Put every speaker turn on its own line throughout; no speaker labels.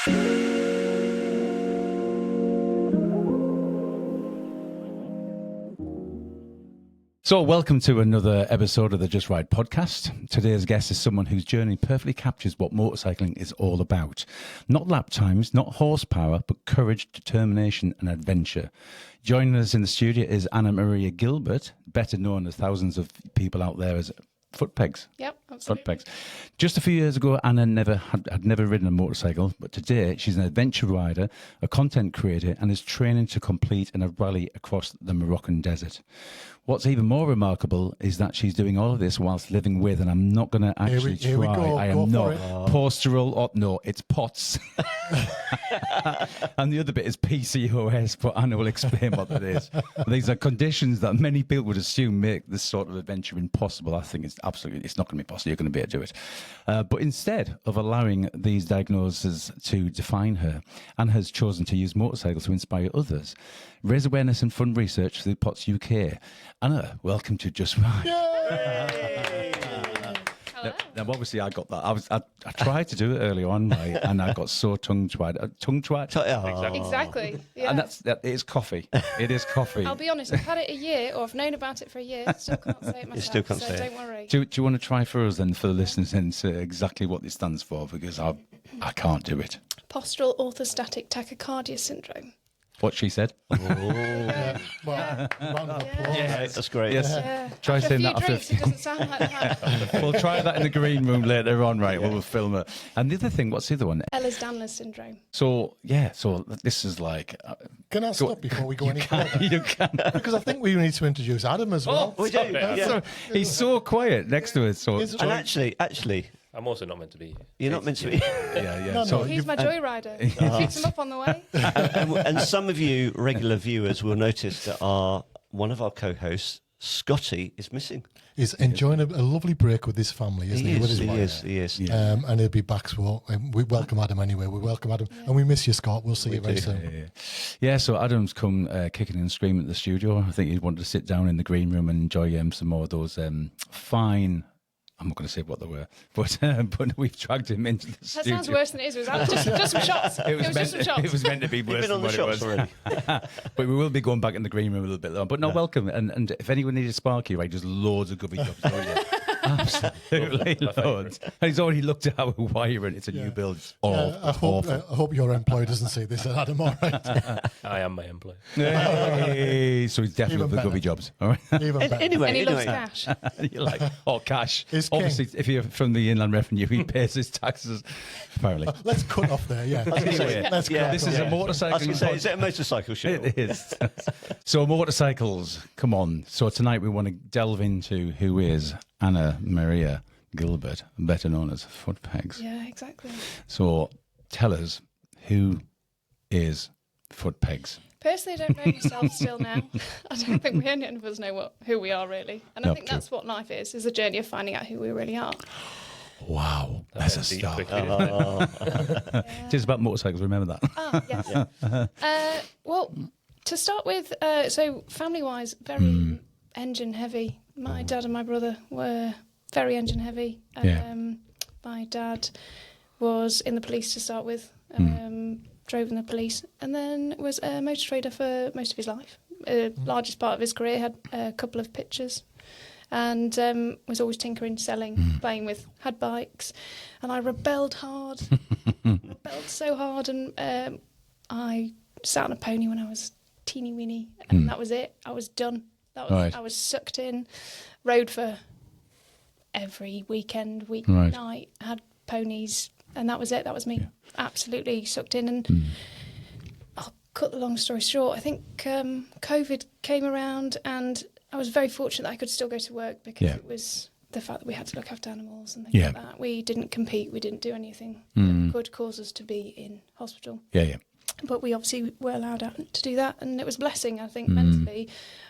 So welcome to another episode of the Just Ride Podcast. Today's guest is someone whose journey perfectly captures what motorcycling is all about. Not lap times, not horsepower, but courage, determination and adventure. Joining us in the studio is Maria Gilbert, better known as thousands of people out there as Footpegs.
Yep, absolutely.
Footpegs. Just a few years ago, Anna had never ridden a motorcycle, but today she's an adventure rider, a content creator, and is training to compete in a rally across the Moroccan desert. What's even more remarkable is that she's doing all of this whilst living with, and I'm not going to actually try.
We go.
I am not postural. No, it's POTS. And the other bit is PCOS, but Anna will explain what that is. These are conditions that many people would assume make this sort of adventure impossible. I think it's not going to be possible. You're going to be able to do it. But instead of allowing these diagnoses to define her, Anna has chosen to use motorcycles to inspire others, raise awareness and fund research through POTS UK. Anna, welcome to Just Ride. Now, obviously, I got that. I tried to do it early on, right, and I got so tongue-tied.
Exactly. Yeah.
And it is coffee. It is coffee.
I'll be honest, I've had it a year, or I've known about it for a year. Still can't say it myself.
You still can't
so
say it.
don't worry.
Do you want to try for us then, for the listeners, and say exactly what it stands for? Because I can't do it.
Postural Tachycardia Syndrome.
What she said.
Well, round of applause.
Yeah,
That's great.
Yes.
Yeah.
Try
after
saying
a few
that after a
drinks, it doesn't sound like that.
We'll try that in the green room later on, right? We'll film it. And the other thing, what's the other one?
Ehlers-Danlos syndrome.
So this is like...
Can I stop before we go any further?
You can.
Because I think we need to introduce Adam as well.
We do. Yeah.
So, he's so quiet next to us. So,
Is-
And actually,
I'm also not meant to be here.
you're not meant to be.
yeah.
No,
So
no,
He's my joyrider. Picks him up on the way.
and some of you regular viewers will notice that one of our co-hosts, Scotty, is missing.
He's enjoying a lovely break with his family, isn't he? With his wife.
He is.
Yeah.
And he'll be back. So we welcome Adam anyway. We welcome Adam. And we miss you, Scott. We'll see you very soon.
Yeah, so Adam's come kicking and screaming at the studio. I think he wanted to sit down in the green room and enjoy some more of those fine... I'm not going to say what they were, but we've dragged him into the studio.
That sounds worse than it is. Was that just some shots? It was just some shots.
It was meant to be worse
been
than
on the
what it
shots
was.
already.
But we will be going back in the green room a little bit later. But no, welcome. And if anyone needs a Sparky, right, just loads of gubby jobs. Absolutely loads. And he's already looked at our wiring. It's a new build.
I hope your employer doesn't see this, Adam. All right.
I am my employer.
Hey, so he's definitely
Even
for
better.
gubby jobs. All right.
Even better.
Anyway,
And he loves cash.
You're like, cash.
Is king.
Obviously, if you're from the Inland Revenue, he pays his taxes, apparently.
Let's cut off there. Yeah.
Anyway,
Let's
yeah,
crack
this
on.
is a
I was
motorcycle.
going to say, is it a motorcycle show?
It is. So motorcycles, come on. So tonight we want to delve into who is Maria Gilbert, better known as Footpegs.
Yeah, exactly.
So tell us, who is Footpegs?
Personally, I don't know myself still now. I don't think any of us know who we are really. And I think that's what life is a journey of finding out who we really are.
Wow, that's a start.
Yeah.
It is about motorcycles, remember that.
Yes. Well, to start with, so family-wise, very engine heavy. My dad and my brother were very engine heavy. My dad was in the police to start with, drove in the police, and then was a motor trader for most of his life. Largest part of his career, had a couple of pictures, and was always tinkering, selling, playing with, had bikes, and I rebelled hard, rebelled so hard, and I sat on a pony when I was teeny weeny, and that was it. I was done. I was sucked in, rode for every weekend, night, had ponies, and that was it. That was me. Yeah. Absolutely sucked in. And I'll cut the long story short. I think COVID came around, and I was very fortunate that I could still go to work because it was the fact that we had to look after animals and things like that. We didn't compete. We didn't do anything that could cause us to be in hospital. Yeah. But we obviously were allowed out to do that, and it was a blessing. I think mentally,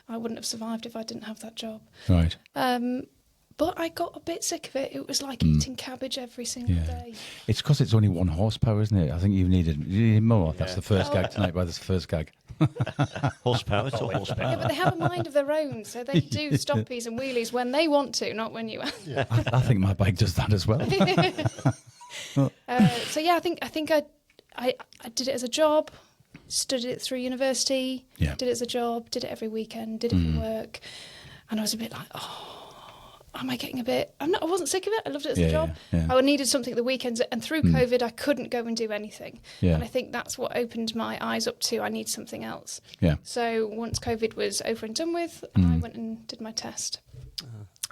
I wouldn't have survived if I didn't have that job.
Right.
But I got a bit sick of it. It was like eating cabbage every single day.
It's because it's only 1 horsepower, isn't it? I think you need more. Yeah. That's the first gag tonight. That's the first gag.
Horsepower to horsepower.
Yeah, but they have a mind of their own, so they do stoppies and wheelies when they want to, not when you ask.
Yeah.
I think my bike does that as well.
So yeah, I think I I did it as a job, studied it through university,
Yeah.
did it as a job, did it every weekend, did it for work, and I was a bit like, am I getting a bit? I wasn't sick of it. I loved it as a job.
Yeah.
I needed something at the weekends, and through COVID, I couldn't go and do anything.
Yeah.
And I think that's what opened my eyes up to. I need something else.
Yeah.
So once COVID was over and done with, I went and did my test,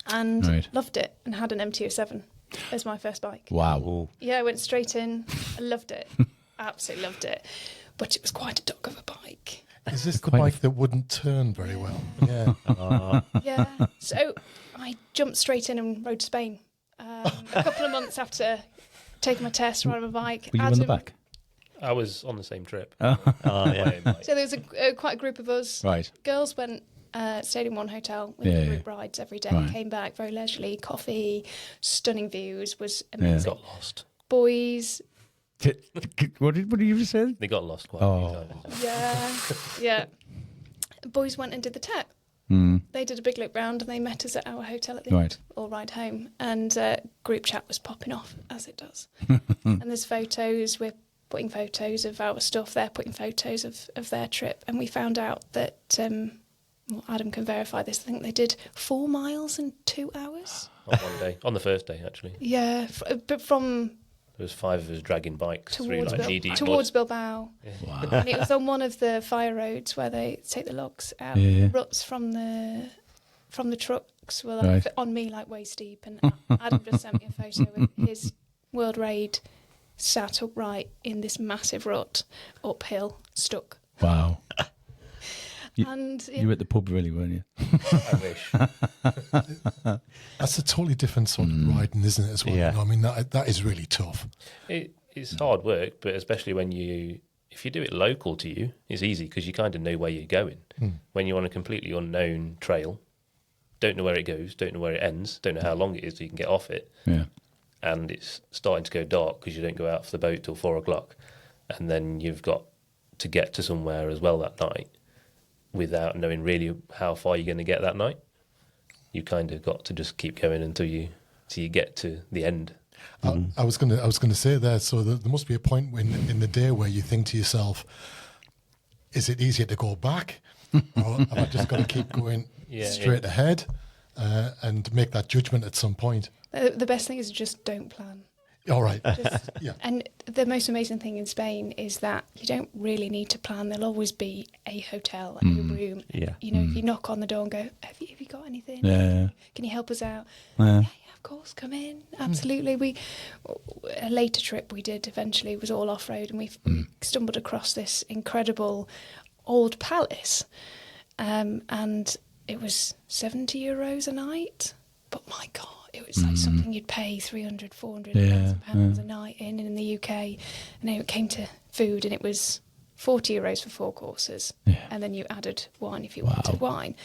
and loved it, and had an MT-07 as my first bike.
Wow.
Yeah, I went straight in. I loved it. Absolutely loved it. But it was quite a dog of a bike.
Is this the bike that wouldn't turn very well? Yeah.
Yeah. So I jumped straight in and rode to Spain. A couple of months after taking my test, riding my bike.
Were you on the back?
I was on the same trip.
Yeah.
So there was quite a group of us.
Right.
Girls went, stayed in one hotel with group rides every day.
Right.
Came back very leisurely, coffee, stunning views, was
They
amazing.
got lost.
Boys,
What did you just say?
They got lost quite a few times.
yeah. Boys went and did the tech. They did a big look round and they met us at our hotel at the end, all ride home. And group chat was popping off, as it does. And there's photos, we're putting photos of our stuff, they're putting photos of their trip. And we found out that, Adam can verify this, I think they did 4 miles in 2 hours.
On one day. On the first day, actually.
Yeah, but from
There was 5 of us dragging bikes through
towards,
like knee-deep
towards
mud.
Bilbao.
Wow.
And it was on one of the fire roads where they take the logs out.
Yeah.
Ruts from the trucks were
Right.
on me like waist deep. And Adam just sent me a photo with his World Raid sat upright in this massive rut, uphill, stuck.
Wow.
And
You were at the pub, really, weren't you?
I wish.
That's a totally different sort of riding, isn't it, as well?
Yeah.
You know, I mean, that is really tough.
It's hard work, but especially if you do it local to you, it's easy because you kind of know where you're going. When you're on a completely unknown trail, don't know where it goes, don't know where it ends, don't know how long it is so you can get off it,
Yeah.
and it's starting to go dark because you don't go out for the boat till 4 o'clock, and then you've got to get to somewhere as well that night without knowing really how far you're going to get that night. You kind of got to just keep going until you get to the end.
I was gonna say there. So there must be a point in the day where you think to yourself, "Is it easier to go back, or have I just got to keep going straight ahead and make that judgment at some point?"
The best thing is just don't plan.
All right.
Just,
Yeah.
And the most amazing thing in Spain is that you don't really need to plan. There'll always be a hotel, a room.
Yeah.
You know, if you knock on the door and go, have you got anything?
Yeah.
Can you help us out?
Yeah.
Yeah, of course, come in. Absolutely. A later trip we did eventually was all off-road, and we stumbled across this incredible old palace. And it was €70 a night. But my God, it was like something you'd pay 300, 400 pounds a night in the UK. And then it came to food, and it was €40 for 4 courses.
Yeah.
And then you added wine if you wanted wine.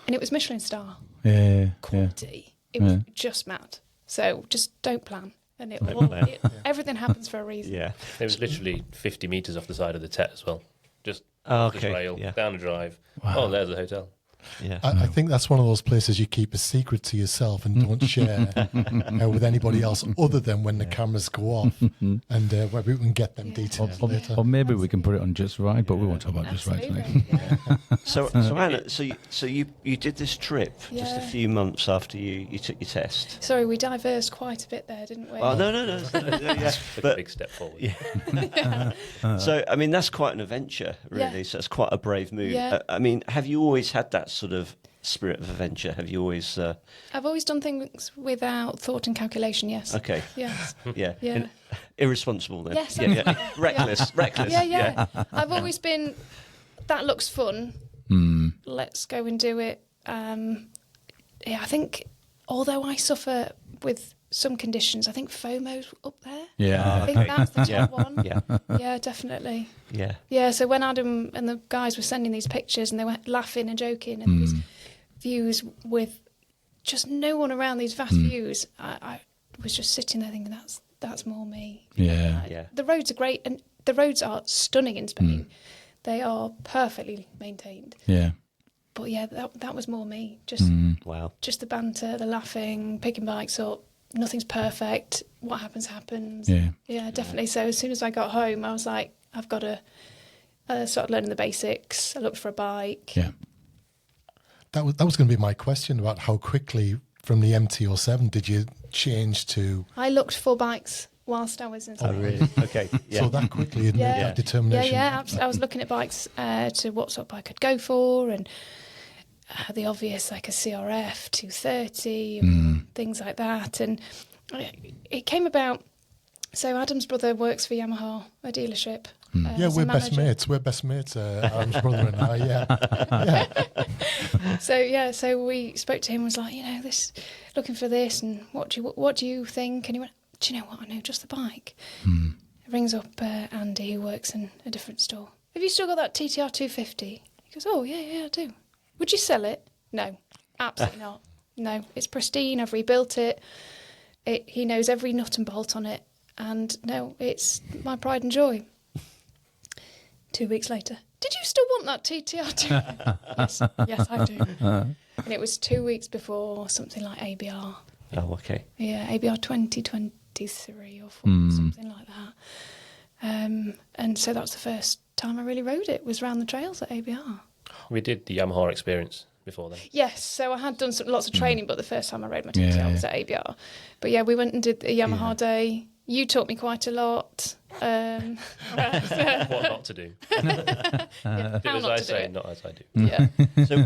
And it was Michelin star
Yeah.
quality. It was just mad. So just don't plan. And everything happens for a reason.
Yeah.
It was literally 50 metres off the side of the Tet as well. Just
Oh,
the
okay.
trail,
Yeah.
down a drive.
Wow.
Oh, there's the hotel.
Yeah.
I think that's one of those places you keep a secret to yourself and don't share with anybody else, other than when the cameras go off, and where we can get them details later.
Or maybe we can put it on Just Ride, but we won't talk about Just Ride tonight.
Absolutely. Yeah.
So Anna, so you did this trip just a
Yeah.
few months after you took your test.
Sorry, we diversed quite a bit there, didn't we?
Oh no. Yeah.
Took a
But
big step forward.
yeah. So I mean, that's quite an adventure, really.
Yeah.
So it's quite a brave move.
Yeah.
I mean, have you always had that sort of spirit of adventure? Have you always?
I've always done things without thought and calculation, yes.
Okay.
Yes.
Yeah.
Yeah.
Irresponsible then.
Yes,
Yeah.
absolutely.
Reckless. Reckless.
Yeah. I've always been, that looks fun. Let's go and do it. I think, although I suffer with some conditions, I think FOMO's up there.
Yeah.
I think that's the top one.
Yeah.
Yeah, definitely.
Yeah.
Yeah, so when Adam and the guys were sending these pictures and they were laughing and joking and these views with just no one around, these vast views, I was just sitting there thinking, that's more me.
Yeah.
Yeah.
The roads are great, and the roads are stunning in Spain. They are perfectly maintained.
Yeah.
But yeah, that was more me. Just
Wow.
just the banter, the laughing, picking bikes up, nothing's perfect. What happens, happens.
Yeah.
Definitely. So as soon as I got home, I was like, I've got to start learning the basics. I looked for a bike.
Yeah.
That was going to be my question about how quickly from the MT-07 did you change to...
I looked for bikes whilst I was in school.
Oh, really? Okay. Yeah.
So that quickly you'd made that determination.
I was looking at bikes to what sort of bike I'd go for, and the obvious, like a CRF 230 and things like that. And it came about. So Adam's brother works for Yamaha, a dealership.
Yeah, we're best mates. We're best mates, Adam's brother and I, yeah.
So we spoke to him, was like, looking for this, and what do you think? And he went, do you know what, I know just the bike. Rings up Andy, who works in a different store. Have you still got that TTR 250? He goes, oh, yeah, I do. Would you sell it? No, absolutely not. No, it's pristine. I've rebuilt it. He knows every nut and bolt on it. And no, it's my pride and joy. 2 weeks later, did you still want that TTR? Yes, I do. And it was 2 weeks before something like ABR.
Oh, okay.
Yeah, ABR 2023 or 4, something like that. And so that was the first time I really rode it, was around the trails at ABR.
We did the Yamaha experience before then.
Yes, so I had done lots of training, but the first time I rode my TTR was at ABR. But yeah, we went and did the Yamaha day. You taught me quite a lot.
What not to do. Do as I say, not as I do.
Yeah.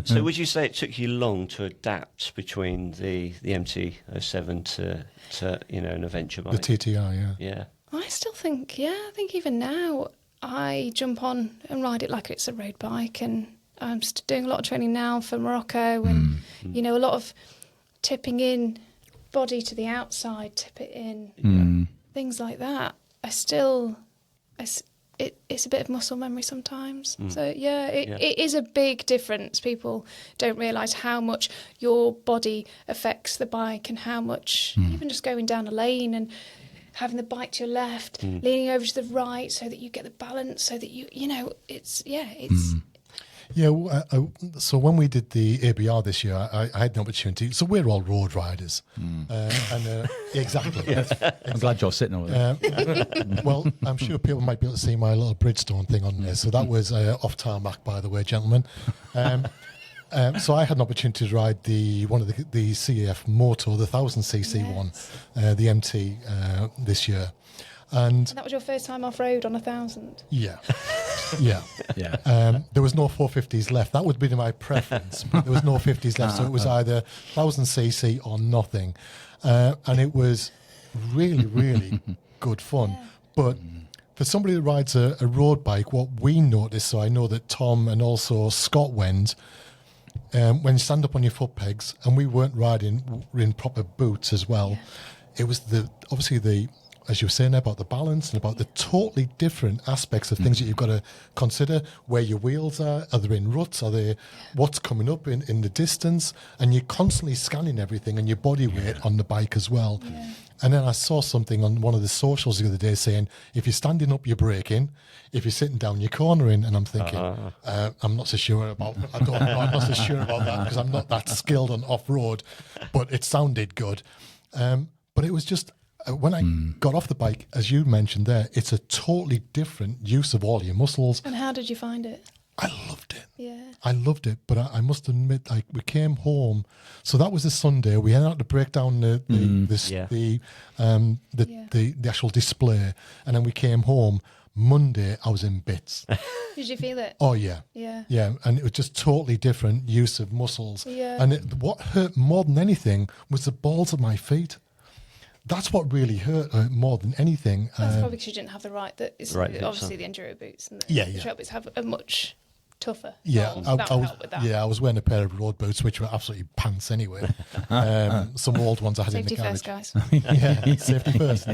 So would you say it took you long to adapt between the MT-07 to an adventure bike?
The TTR, yeah.
Yeah.
I still think, I think even now I jump on and ride it like it's a road bike, and I'm doing a lot of training now for Morocco, and a lot of tipping in, body to the outside, tip it in, things like that. It's a bit of muscle memory sometimes. So it is a big difference. People don't realise how much your body affects the bike, and how much even just going down a lane and having the bike to your left, leaning over to the right so that you get the balance, so that it's.
Yeah, so when we did the ABR this year, I had an opportunity. So we're all road riders. Exactly.
I'm glad you're sitting over there.
Well, I'm sure people might be able to see my little Bridgestone thing on there. So that was off tarmac, by the way, gentlemen. So I had an opportunity to ride one of the CAF Moto, the 1000cc one, the MT this year. And
that was your first time off-road on 1000?
Yeah.
Yeah.
There was no 450s left. That would be my preference, but there was no 50s left. So it was either 1000cc or nothing. And it was really, really good fun. Yeah. But for somebody that rides a road bike, what we noticed, so I know that Tom and also Scott went, when you stand up on your foot pegs, and we weren't riding in proper boots as well, it was obviously as you were saying about the balance and about the totally different aspects of things that you've got to consider, where your wheels are they in ruts, are they what's coming up in the distance, and you're constantly scanning everything and your body weight on the bike as well. Yeah. And then I saw something on one of the socials the other day saying, if you're standing up, you're braking. If you're sitting down, you're cornering. And I'm thinking, I'm not so sure about I'm not so sure about that, because I'm not that skilled on off-road, but it sounded good. But it was just, when I got off the bike, as you mentioned there, it's a totally different use of all your muscles.
And how did you find it?
I loved it.
Yeah.
I loved it, but I must admit, we came home. So that was a Sunday. We had to break down the actual display, and then we came home. Monday, I was in bits.
Did you feel it?
Oh yeah.
Yeah.
And it was just totally different use of muscles.
Yeah.
And what hurt more than anything was the balls of my feet. That's what really hurt more than anything.
That's probably because you didn't have the right. Obviously, the enduro boots and the trail boots have a much tougher.
Yeah,
I
was wearing a pair of road boots, which were absolutely pants anyway. Some old ones I had
safety
in the garage.
Safety first, guys.
Yeah, safety first.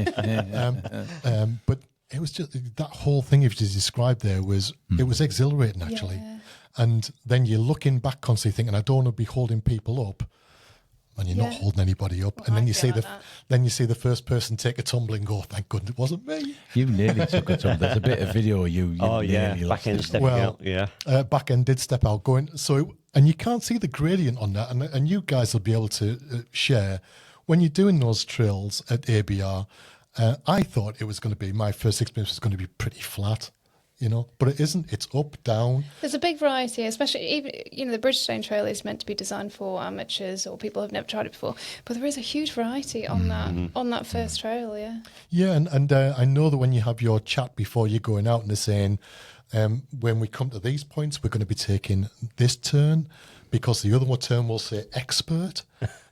But it was just that whole thing you've just described there was it was exhilarating actually. Yeah. And then you're looking back constantly thinking, I don't want to be holding people up. And you're not holding anybody up, and then you see the first person take a tumble and go, "Thank goodness it wasn't me."
You nearly took a tumble. There's a bit of video of you.
Back end stepping out. Yeah,
back end did step out. And you can't see the gradient on that, and you guys will be able to share when you're doing those trails at ABR, I thought it was going to be, my first experience was going to be pretty flat, you know, but it isn't. It's up, down.
There's a big variety, especially even, you know, the Bridgestone Trail is meant to be designed for amateurs or people who've never tried it before, but there is a huge variety on that first trail.
Yeah, and I know that when you have your chat before you're going out and they're saying, when we come to these points, we're going to be taking this turn because the other one turn will say expert.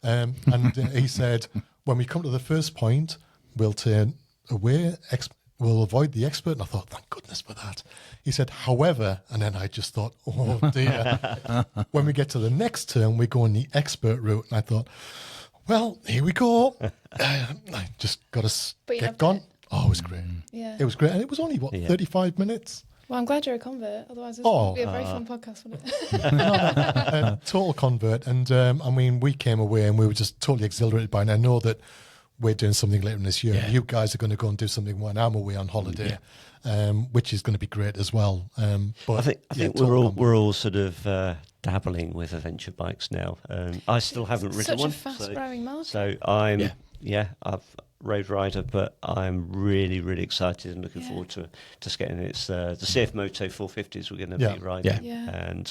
And he said, when we come to the first point, we'll turn away, we'll avoid the expert. And I thought, thank goodness for that. He said, however, and then I just thought, oh dear. When we get to the next turn, we go on the expert route. And I thought, well, here we go. I just got to get gone. Oh, it was great.
Yeah.
It was great. And it was only, 35 minutes?
Well, I'm glad you're a convert. Otherwise, this would be a very fun podcast, wouldn't it?
Total convert. And I mean, we came away and we were just totally exhilarated by it. And I know that we're doing something later in this year. You guys are going to go and do something when I'm away on holiday, which is going to be great as well. But
I think we're all sort of dabbling with adventure bikes now. I still haven't ridden one.
Such a fast-growing market.
So I'm I've road rider, but I'm really, really excited and looking forward to getting it. It's the CF Moto 450s we're going to be riding, and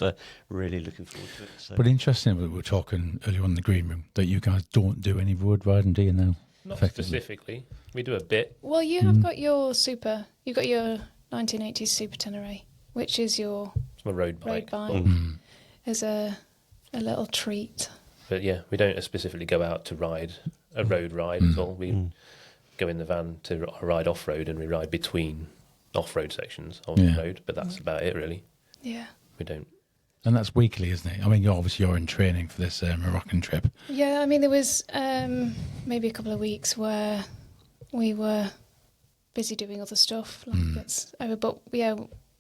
really looking forward to it. So.
But interesting, we were talking earlier on in the green room that you guys don't do any road riding, do you now?
Not specifically. We do a bit.
Well, you have got your you've got your 1980s Super Tenere, which is your
It's my road bike.
As a little treat.
But yeah, we don't specifically go out to ride a road ride at all. We go in the van to ride off-road, and we ride between off-road sections of the road, but that's about it, really.
Yeah.
We don't.
And that's weekly, isn't it? I mean, you're in training for this Moroccan trip.
Yeah, I mean, there was maybe a couple of weeks where we were busy doing other stuff, it's over, but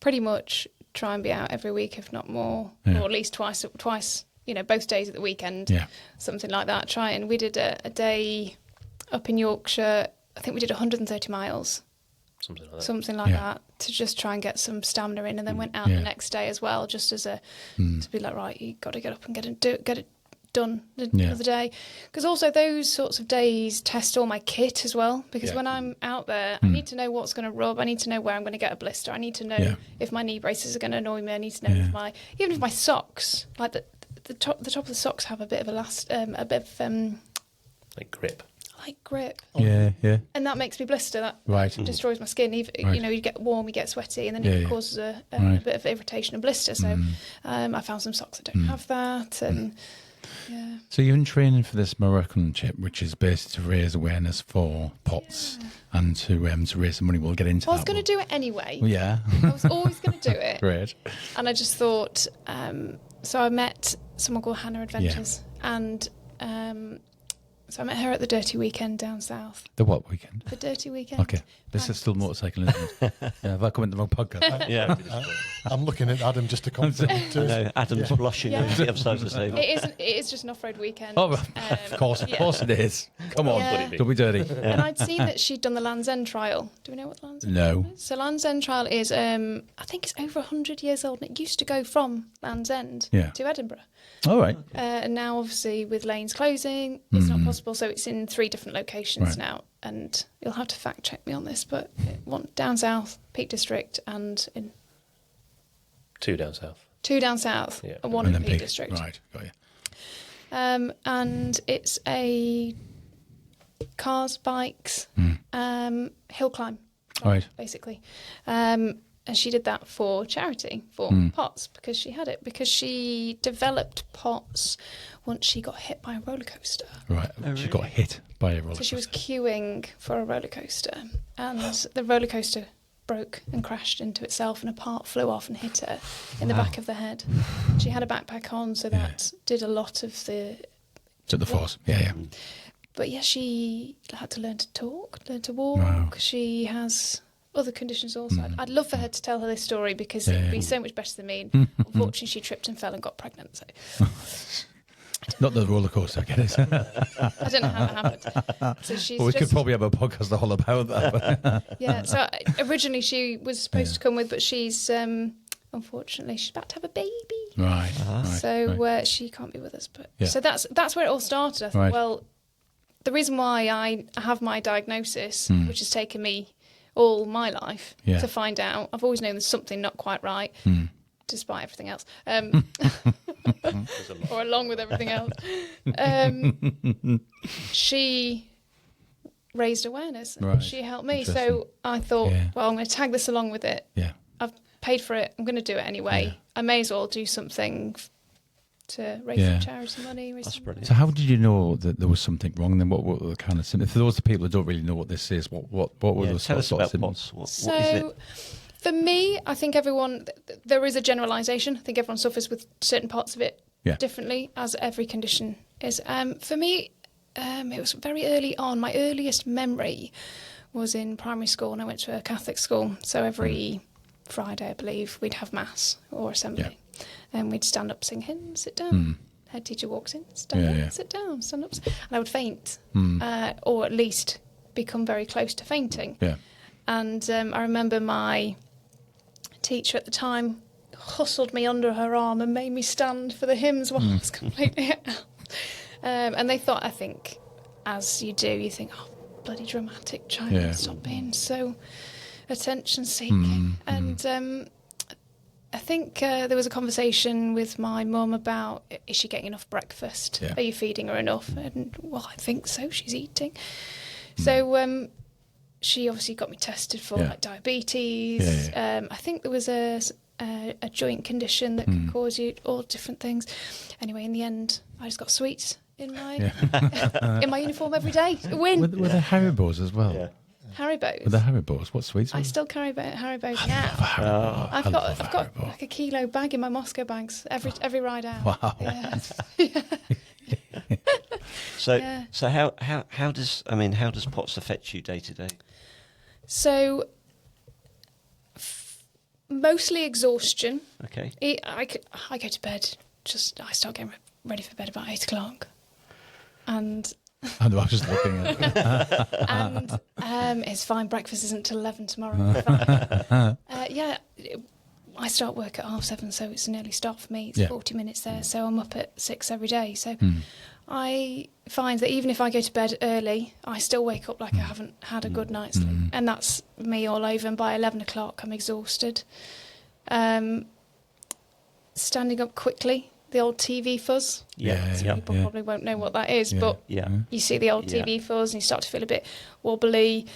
pretty much try and be out every week, if not more, or at least twice, you know, both days at the weekend, something like that. We did a day up in Yorkshire. I think we did 130 miles. Something like that, to just try and get some stamina in, and then went out the next day as well, just as to be like, right, you got to get up and get it done the other day. Because also those sorts of days test all my kit as well, because when I'm out there, I need to know what's going to rub, I need to know where I'm going to get a blister, I need to know if my knee braces are going to annoy me, I need to know if my socks, like the top of the socks have a bit of
like grip.
And that makes me blister. That destroys my skin. You know, you get warm, you get sweaty, and then it causes a bit of irritation and blister. So I found some socks that don't have that, and
So you're in training for this Moroccan trip, which is basically to raise awareness for POTS and to raise some money. We'll get into that.
I was going to do it anyway.
Well, yeah.
I was always going to do it.
Great.
And I just thought, so I met someone called Hannah Adventures, and so I met her at the Dirty Weekend down south.
The what weekend?
The Dirty Weekend.
Okay. This is still motorcycling, isn't it? Have I come in the wrong podcast?
I'm looking at Adam just to confirm.
No, Adam's blushing on the other side of the table.
It is just an off-road weekend.
Oh, of course it is. Come on, don't be dirty.
And I'd seen that she'd done the Land's End Trial. Do we know what Land's End
Trial
is? So Land's End Trial is, I think it's over 100 years old, and it used to go from Land's End to Edinburgh.
All right.
And now, obviously, with lanes closing, it's not possible. So it's in 3 different locations now. And you'll have to fact check me on this, but one down south, Peak District, and in
2 down south.
2 down south, and 1 in Peak District.
Right, got you.
And it's a cars, bikes, hill climb, basically. And she did that for charity, for POTS, because she had it. Because she developed POTS once she got hit by a roller coaster.
Right, she got hit by a roller coaster.
So she was queuing for a roller coaster, and the roller coaster broke and crashed into itself, and a part flew off and hit her in the back of the head. She had a backpack on, so that did a lot of the...
Took the force,
But she had to learn to talk, learn to walk.
Wow.
She has... other conditions also. I'd love for her to tell her this story, because it'd be so much better than me. And unfortunately, she tripped and fell and got pregnant. So.
Not the roller coaster, I get it.
I don't know how that happened. So she's
we could probably have a podcast all about that.
So originally she was supposed to come with, but she's unfortunately she's about to have a baby.
Right.
So she can't be with us. But so that's where it all started. I thought, well, the reason why I have my diagnosis, which has taken me all my life to find out, I've always known there's something not quite right, despite everything else, or along with everything else. She raised awareness.
Right.
She helped me. So I thought, well, I'm going to tag this along with it.
Yeah.
I've paid for it. I'm going to do it anyway.
Yeah.
I may as well do something to raise some charity money.
That's brilliant.
So how did you know that there was something wrong? Then what were the kind of symptoms? For those people who don't really know what this is, what were those
tell us
sort of
about
symptoms?
POTS. What is it?
For me, I think there is a generalisation. I think everyone suffers with certain parts of it differently, as every condition is. For me, it was very early on. My earliest memory was in primary school, and I went to a Catholic school. So every Friday, I believe, we'd have mass or assembly. And we'd stand up, sing hymns, sit down. Head teacher walks in, stand up, sit down, stand up. And I would faint, or at least become very close to fainting.
Yeah.
And I remember my teacher at the time hustled me under her arm and made me stand for the hymns while I was completely out. And they thought, I think, as you do, you think, oh, bloody dramatic child, stop being so attention-seeking. And I think there was a conversation with my mum about, is she getting enough breakfast? Are you feeding her enough? And, well, I think so, she's eating. So she obviously got me tested for like diabetes. I think there was a joint condition that could cause you all different things. Anyway, in the end, I just got sweets in my in my uniform every day to win.
Were there Haribos as well?
Yeah.
Haribos.
Were there Haribos? What sweets?
I still carry Haribos
I
now.
love a Haribo.
I've got
Haribo.
like a kilo bag in my Moscow bags every ride out.
Wow.
Yeah.
So how does POTS affect you day to day?
So mostly exhaustion.
Okay.
I go to bed. I start getting ready for bed about 8 o'clock, and
I know, I was just looking at it.
and it's fine. Breakfast isn't till 11 tomorrow. Fine. I start work at 7:30, so it's an early start for me. It's 40 minutes there, so I'm up at 6 every day. So I find that even if I go to bed early, I still wake up like I haven't had a good night's sleep, and that's me all over. And by 11 o'clock, I'm exhausted. Standing up quickly. The old TV fuzz. People probably won't know what that is, but you see the old TV fuzz and you start to feel a bit wobbly.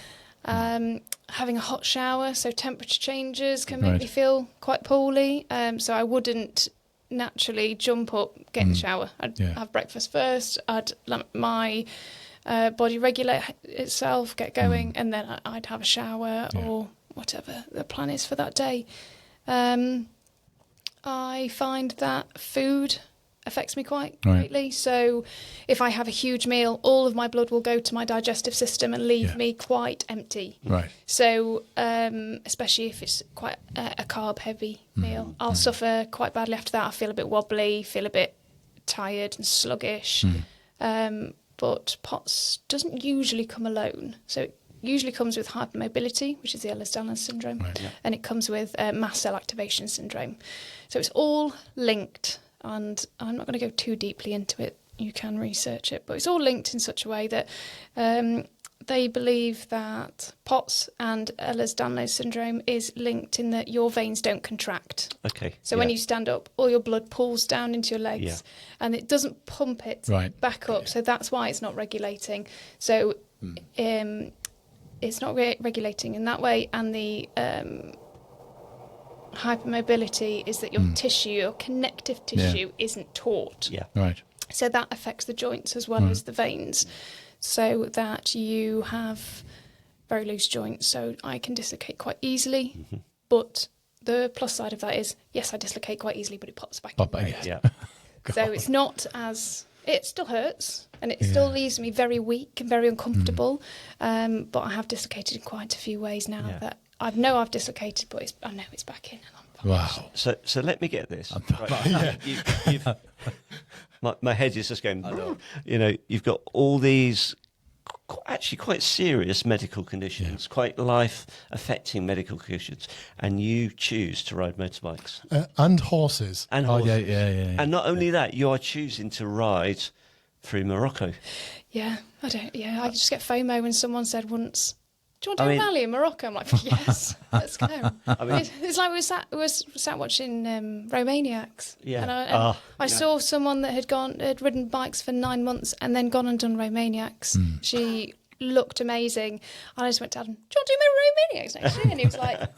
Having a hot shower, so temperature changes can make me feel quite poorly. So I wouldn't naturally jump up, get in the shower. I'd have breakfast first. I'd let my body regulate itself, get going, and then I'd have a shower or whatever the plan is for that day. I find that food affects me quite greatly. So if I have a huge meal, all of my blood will go to my digestive system and leave me quite empty.
Right.
So especially if it's quite a carb-heavy meal, I'll suffer quite badly after that. I feel a bit wobbly, feel a bit tired and sluggish. But POTS doesn't usually come alone. So it usually comes with hypermobility, which is the Ehlers-Danlos syndrome, and it comes with mast cell activation syndrome. So it's all linked, and I'm not going to go too deeply into it. You can research it, but it's all linked in such a way that they believe that POTS and Ehlers-Danlos syndrome is linked in that your veins don't contract.
Okay.
So when you stand up, all your blood pulls down into your legs, and it doesn't pump it back up. So that's why it's not regulating. So it's not regulating in that way, and the hypermobility is that your tissue, your connective tissue, isn't taut.
Yeah.
Right.
So that affects the joints as well as the veins, so that you have very loose joints. So I can dislocate quite easily, but the plus side of that is, yes, I dislocate quite easily, but it pops back in. So it's not as... It still hurts, and it still leaves me very weak and very uncomfortable, but I have dislocated in quite a few ways now that I know I've dislocated, but I know it's back in. And I'm
Wow.
So let me get this. Right. My head is just going, you've got all these actually quite serious medical conditions, quite life-affecting medical conditions, and you choose to ride motorbikes.
And horses.
And horses.
Yeah.
And not only that, you are choosing to ride through Morocco.
Yeah, I just get FOMO when someone said once, "Do you want to do a rally in Morocco?" I'm like, "Yes, let's go." It's like we was sat watching Romaniacs.
Yeah.
And I saw someone that had ridden bikes for 9 months and then gone and done Romaniacs. She looked amazing. And I just went to Adam, "Do you want to do my Romaniacs next year?" And he was like,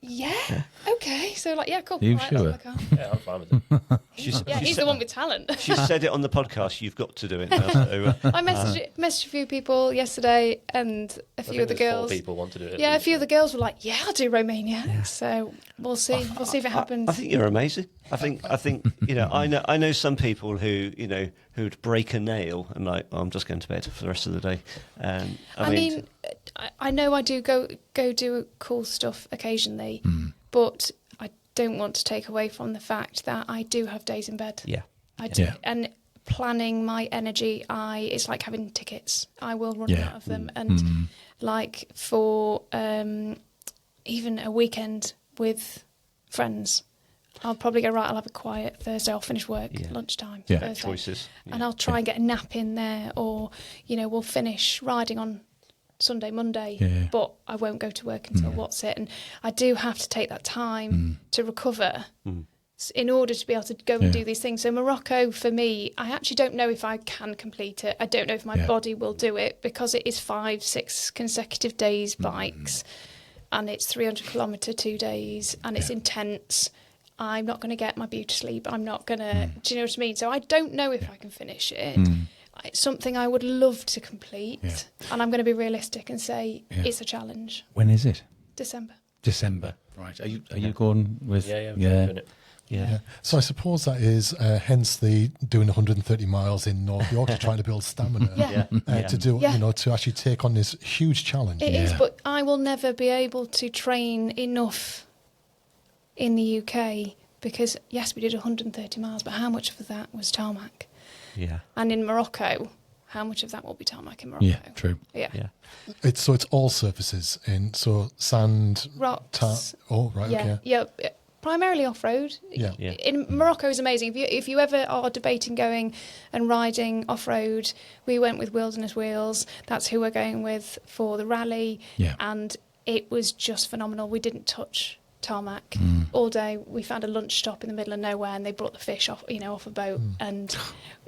"Yeah, okay." So like, yeah, cool.
You
right,
sure?
Yeah, I'm fine with it.
He's the one with talent.
She said it on the podcast. You've got to do it now. So,
I messaged a few people yesterday, and a few of the girls.
4 people want to do it.
Yeah, a few of the girls were like, "Yeah, I'll do Romania." Yeah. So we'll see. We'll see if it happens.
I think you're amazing. I think I know some people who who'd break a nail and like, I'm just going to bed for the rest of the day. I mean,
I know I do go do cool stuff occasionally, but I don't want to take away from the fact that I do have days in bed.
Yeah,
I do, and planning my energy, it's like having tickets. I will run out of them, and like for even a weekend with friends, I'll probably go, right, I'll have a quiet Thursday, I'll finish work lunchtime.
Yeah.
choices.
And I'll try and get a nap in there, or, we'll finish riding on Sunday, Monday, but I won't go to work until what's it. And I do have to take that time to recover in order to be able to go and do these things. So Morocco, for me, I actually don't know if I can complete it. I don't know if my body will do it, because it is 5-6 consecutive days bikes, and it's 300-kilometre 2 days, and it's intense. I'm not going to get my beauty sleep. I'm not going to... Do you know what I mean? So I don't know if I can finish it. It's something I would love to complete. And I'm going to be realistic and say it's a challenge.
When is it?
December.
Right. Are you going with...
Yeah. Doing it.
Yeah.
So I suppose that is hence the doing 130 miles in North Yorkshire, trying to build stamina to do, to actually take on this huge challenge.
It is, but I will never be able to train enough in the UK, because yes, we did 130 miles, but how much of that was tarmac?
Yeah.
And in Morocco, how much of that will be tarmac in Morocco?
Yeah, true.
Yeah.
It's all surfaces, so sand,
rocks.
Okay.
Yeah. Primarily off-road.
Yeah.
In Morocco is amazing. If you ever are debating going and riding off-road, we went with Wilderness Wheels. That's who we're going with for the rally.
Yeah.
And it was just phenomenal. We didn't touch tarmac all day. We found a lunch stop in the middle of nowhere, and they brought the fish off a boat, and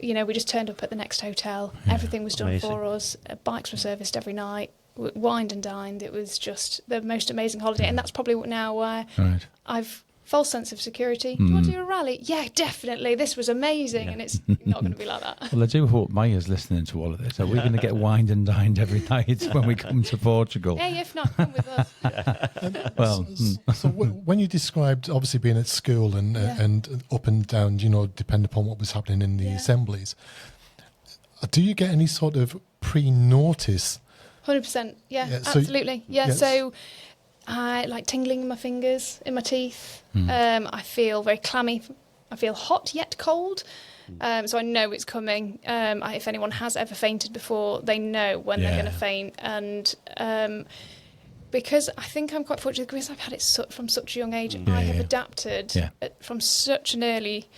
we just turned up at the next hotel. Everything was done for us. Bikes were serviced every night. Wined and dined. It was just the most amazing holiday, and that's probably now where I've false sense of security. Do you want to do a rally? Yeah, definitely. This was amazing, and it's not going to be like that.
Well, I do hope Maya's listening to all of this. Are we going to get wined and dined every night when we come to Portugal?
Hey, if not, come with us.
Well,
so when you described obviously being at school and up and down, depending upon what was happening in the assemblies, do you get any sort of pre-notice?
100%. Yeah, absolutely. So I like tingling in my fingers, in my teeth. I feel very clammy. I feel hot yet cold. So I know it's coming. If anyone has ever fainted before, they know when they're going to faint. And because I think I'm quite fortunate, because I've had it from such a young age, I have adapted from such an early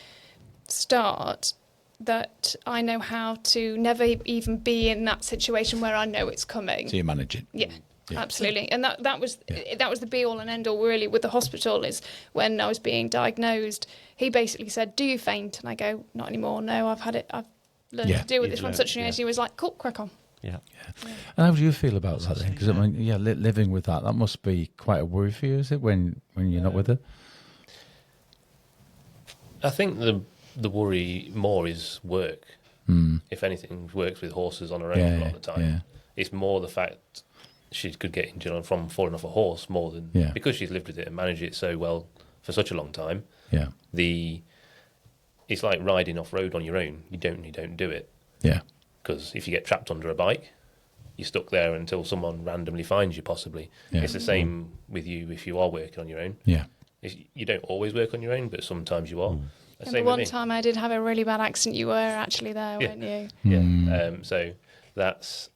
start that I know how to never even be in that situation where I know it's coming.
So you manage it.
Yeah. Absolutely, and that was the be all and end all really with the hospital. Is when I was being diagnosed, he basically said, "Do you faint?" And I go, "Not anymore. No, I've learned to deal with this from such an age." He was like, "Cool, crack on."
Yeah. And how do you feel about that then? Because living with that must be quite a worry for you, is it, when you're not with it?
I think the worry more is work. If anything, works with horses on her own a lot of the time. Yeah. It's more the fact she could get injured from falling off a horse more than because she's lived with it and managed it so well for such a long time. Yeah, it's like riding off road on your own. You don't do it. Yeah, because if you get trapped under a bike, you're stuck there until someone randomly finds you. Possibly, it's the same with you if you are working on your own. Yeah, you don't always work on your own, but sometimes you are.
And one time I did have a really bad accident. You were actually there, weren't you?
Yeah. So that's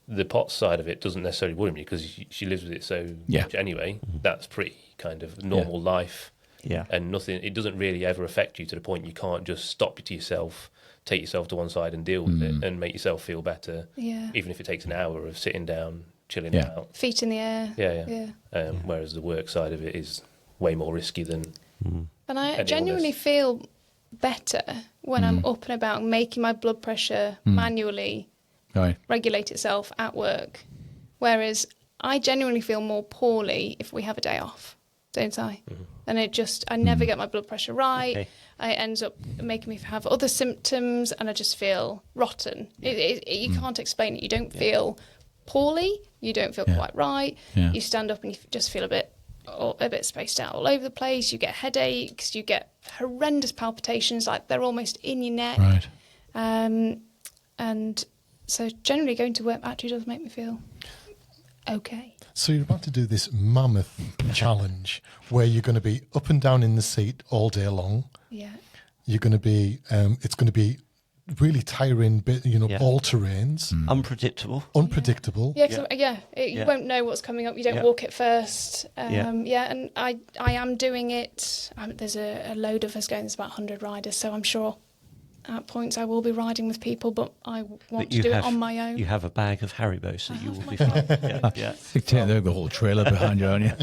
the POTS side of it doesn't necessarily worry me because she lives with it so much anyway. That's pretty kind of normal life.
Yeah.
And it doesn't really ever affect you to the point you can't just stop it to yourself, take yourself to one side and deal with it and make yourself feel better.
Yeah.
Even if it takes an hour of sitting down, chilling out.
Feet in the air.
Yeah. Whereas the work side of it is way more risky than.
And I genuinely feel better when I'm up and about, making my blood pressure manually regulate itself at work. Whereas I genuinely feel more poorly if we have a day off, don't I? And I never get my blood pressure right.
Okay.
It ends up making me have other symptoms, and I just feel rotten. You can't explain it. You don't feel poorly. You don't feel quite right.
Yeah.
You stand up and you just feel a bit spaced out all over the place. You get headaches. You get horrendous palpitations, like they're almost in your neck.
Right.
And so generally going to work actually does make me feel okay.
So you're about to do this mammoth challenge where you're going to be up and down in the seat all day long.
Yeah.
You're going to be, it's going to be really tiring, all terrains.
Unpredictable.
Unpredictable.
Yeah, you won't know what's coming up. You don't walk it first. And I am doing it. There's a load of us going. There's about 100 riders, so I'm sure at points I will be riding with people, but I want to do it on my own.
You have a bag of Haribo, so you will be fine. Yeah.
You take the whole trailer behind you, aren't you?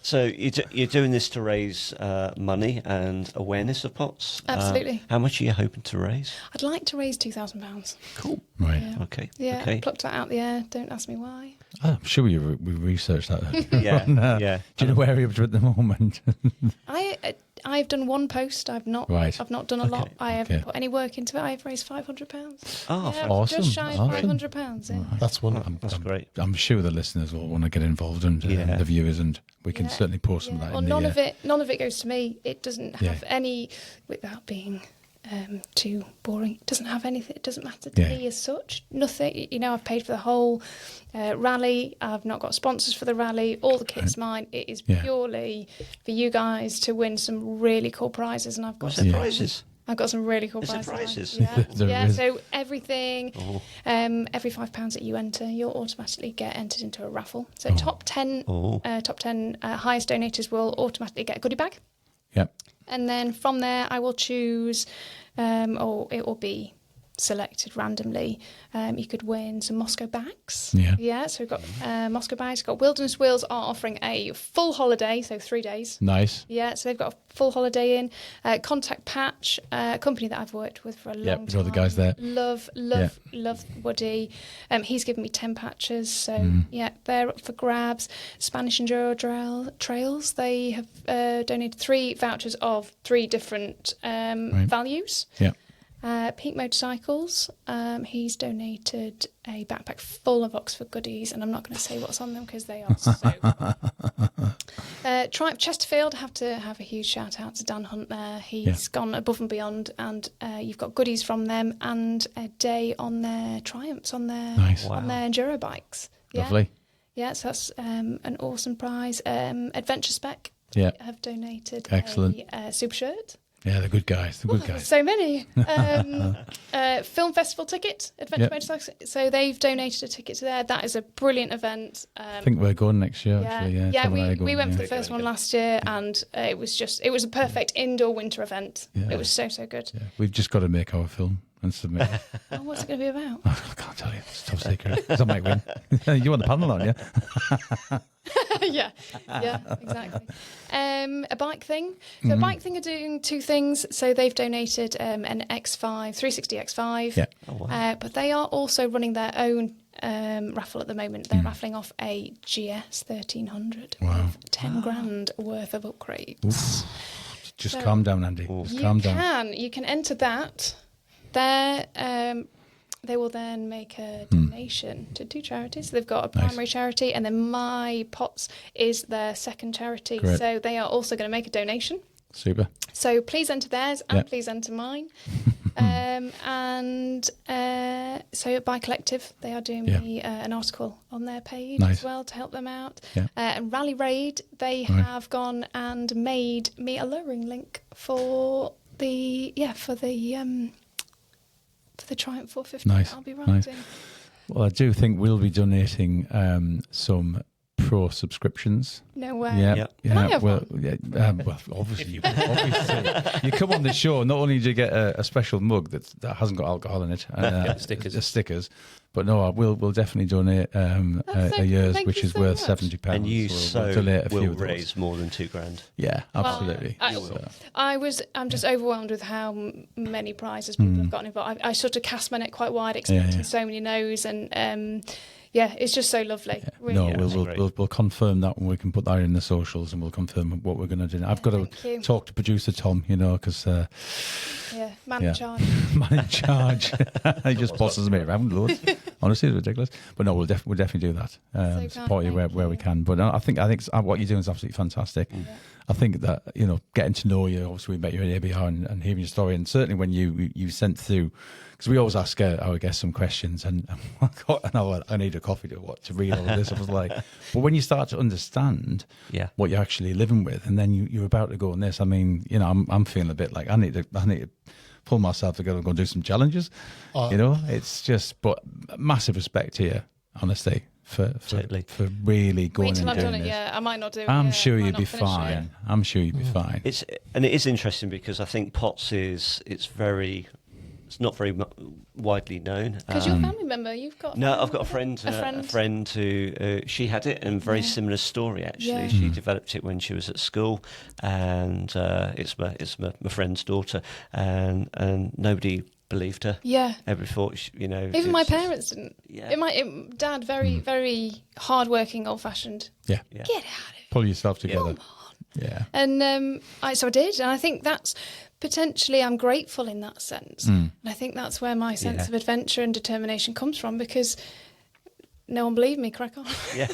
So you're doing this to raise money and awareness of POTS.
Absolutely.
How much are you hoping to raise?
I'd like to raise £2,000.
Cool.
Right.
Yeah.
Okay.
Yeah,
Okay.
I plucked that out the air. Don't ask me why.
I'm sure we researched that.
Yeah.
Do you know where you're up to at the moment?
I've done one post. I've not done a lot. I haven't put any work into it. I've raised £500.
Oh,
awesome.
Just shy of £500. Yeah.
That's wonderful.
That's great.
I'm sure the listeners will want to get involved and the viewers, and we can certainly post some of that.
Well, none of it goes to me. It doesn't have any, without being too boring. It doesn't have anything. It doesn't matter to me as such. Nothing. I've paid for the whole rally. I've not got sponsors for the rally. All the kit's mine. It is purely for you guys to win some really cool prizes, and I've got
some prizes.
I've got some really cool
prizes.
Yeah. So everything, every £5 that you enter, you'll automatically get entered into a raffle. So top 10 highest donators will automatically get a goodie bag.
Yep.
And then from there, I will choose, or it will be selected randomly. You could win some Moscow bags. Yeah. So we've got Moscow bags. We've got Wilderness Wheels are offering a full holiday, so 3 days.
Nice.
Yeah. So they've got a full holiday in. Contact Patch, a company that I've worked with for a long time.
All the guys there.
Love Woody. He's given me 10 patches. So they're up for grabs. Spanish Enduro Trails. They have donated 3 vouchers of 3 different values.
Yeah.
Peak Motorcycles, he's donated a backpack full of Oxford goodies, and I'm not going to say what's on them because they are so good. Triumph Chesterfield, I have to have a huge shout out to Dan Hunt there. He's gone above and beyond, and you've got goodies from them and a day on their Triumphs, on their on their enduro bikes.
Lovely.
Yeah, so that's an awesome prize. Adventure Spec have donated a super shirt.
Yeah, they're good guys.
So many. Film festival ticket, Adventure Motorcycles. So they've donated a ticket to there. That is a brilliant event.
I think we're going next year. Actually,
we went for the first one last year, and it was a perfect indoor winter event.
Yeah.
It was so good.
Yeah. We've just got to make our film and submit.
What's it going to be about?
I can't tell you. It's top secret. I might win. You want the panel, aren't you?
yeah, exactly. A bike thing. So a bike thing are doing 2 things. So they've donated an X5, 360 X5.
Yeah.
Oh, wow.
But they are also running their own raffle at the moment. They're raffling off a GS 1300 with 10 grand worth of upgrades.
Oof. Just calm down, Andy. Calm down.
You can enter that. They will then make a donation to 2 charities. They've got a primary charity, and then My Pots is their second charity.
Great.
So they are also going to make a donation.
Super.
So please enter theirs and please enter mine. So at Bike Collective, they are doing me an article on their page as well to help them out. Yeah. And Rally Raid, they have gone and made me a lowering link for the Triumph 450.
Nice.
I'll be riding.
Well, I do think we'll be donating some Pro subscriptions.
No way.
Yeah.
Can I have
well,
one?
Well, obviously, you come on the show. Not only do you get a special mug that hasn't got alcohol in it, and
Stickers.
stickers, but no, we'll definitely donate a year's,
thank
which
you
is
so
worth
much.
£70.
And you
we'll donate a few
will
of those.
raise more than £2,000.
Yeah, absolutely.
I'm just overwhelmed with how many prizes people have gotten involved. I sort of cast my net quite wide, expecting so many no's, and it's just so lovely.
Yeah.
Really.
No, we'll confirm that when we can put that in the socials, and we'll confirm what we're going to do. I've got to talk to producer Tom, because
man in charge.
Man in charge. He just bosses me around loads. Honestly, it's ridiculous. But no, we'll definitely do that. Support you where we can. But I think what you're doing is absolutely fantastic. Yeah. I think that getting to know you. Obviously, we met you at ABR and hearing your story, and certainly when you sent through, because we always ask our guests some questions, and I need a coffee to read all of this. I was like, but when you start to understand what you're actually living with, and then you're about to go on this. I mean, I'm feeling a bit like I need to pull myself together and go and do some challenges. It's just, but massive respect here, honestly. For really going
Wait till
and
I've
doing
done it.
this.
Yeah, I might not do it.
I'm sure you'll be fine. I'm sure you'll be fine.
It is interesting because I think POTS it's not very widely known.
Because you're a family member, you've got.
No, I've got a friend who she had it, and very similar story actually.
Yeah.
She developed it when she was at school, and it's my friend's daughter, and nobody believed her.
Yeah.
Everybody thought,
Even my parents didn't.
Yeah.
Dad, very, very hard-working, old-fashioned.
Yeah.
Get out of it.
Pull yourself together.
Come on.
Yeah.
And so I did, and I think that's potentially I'm grateful in that sense. And I think that's where my sense of adventure and determination comes from, because no one believed me. Crack on.
Yeah.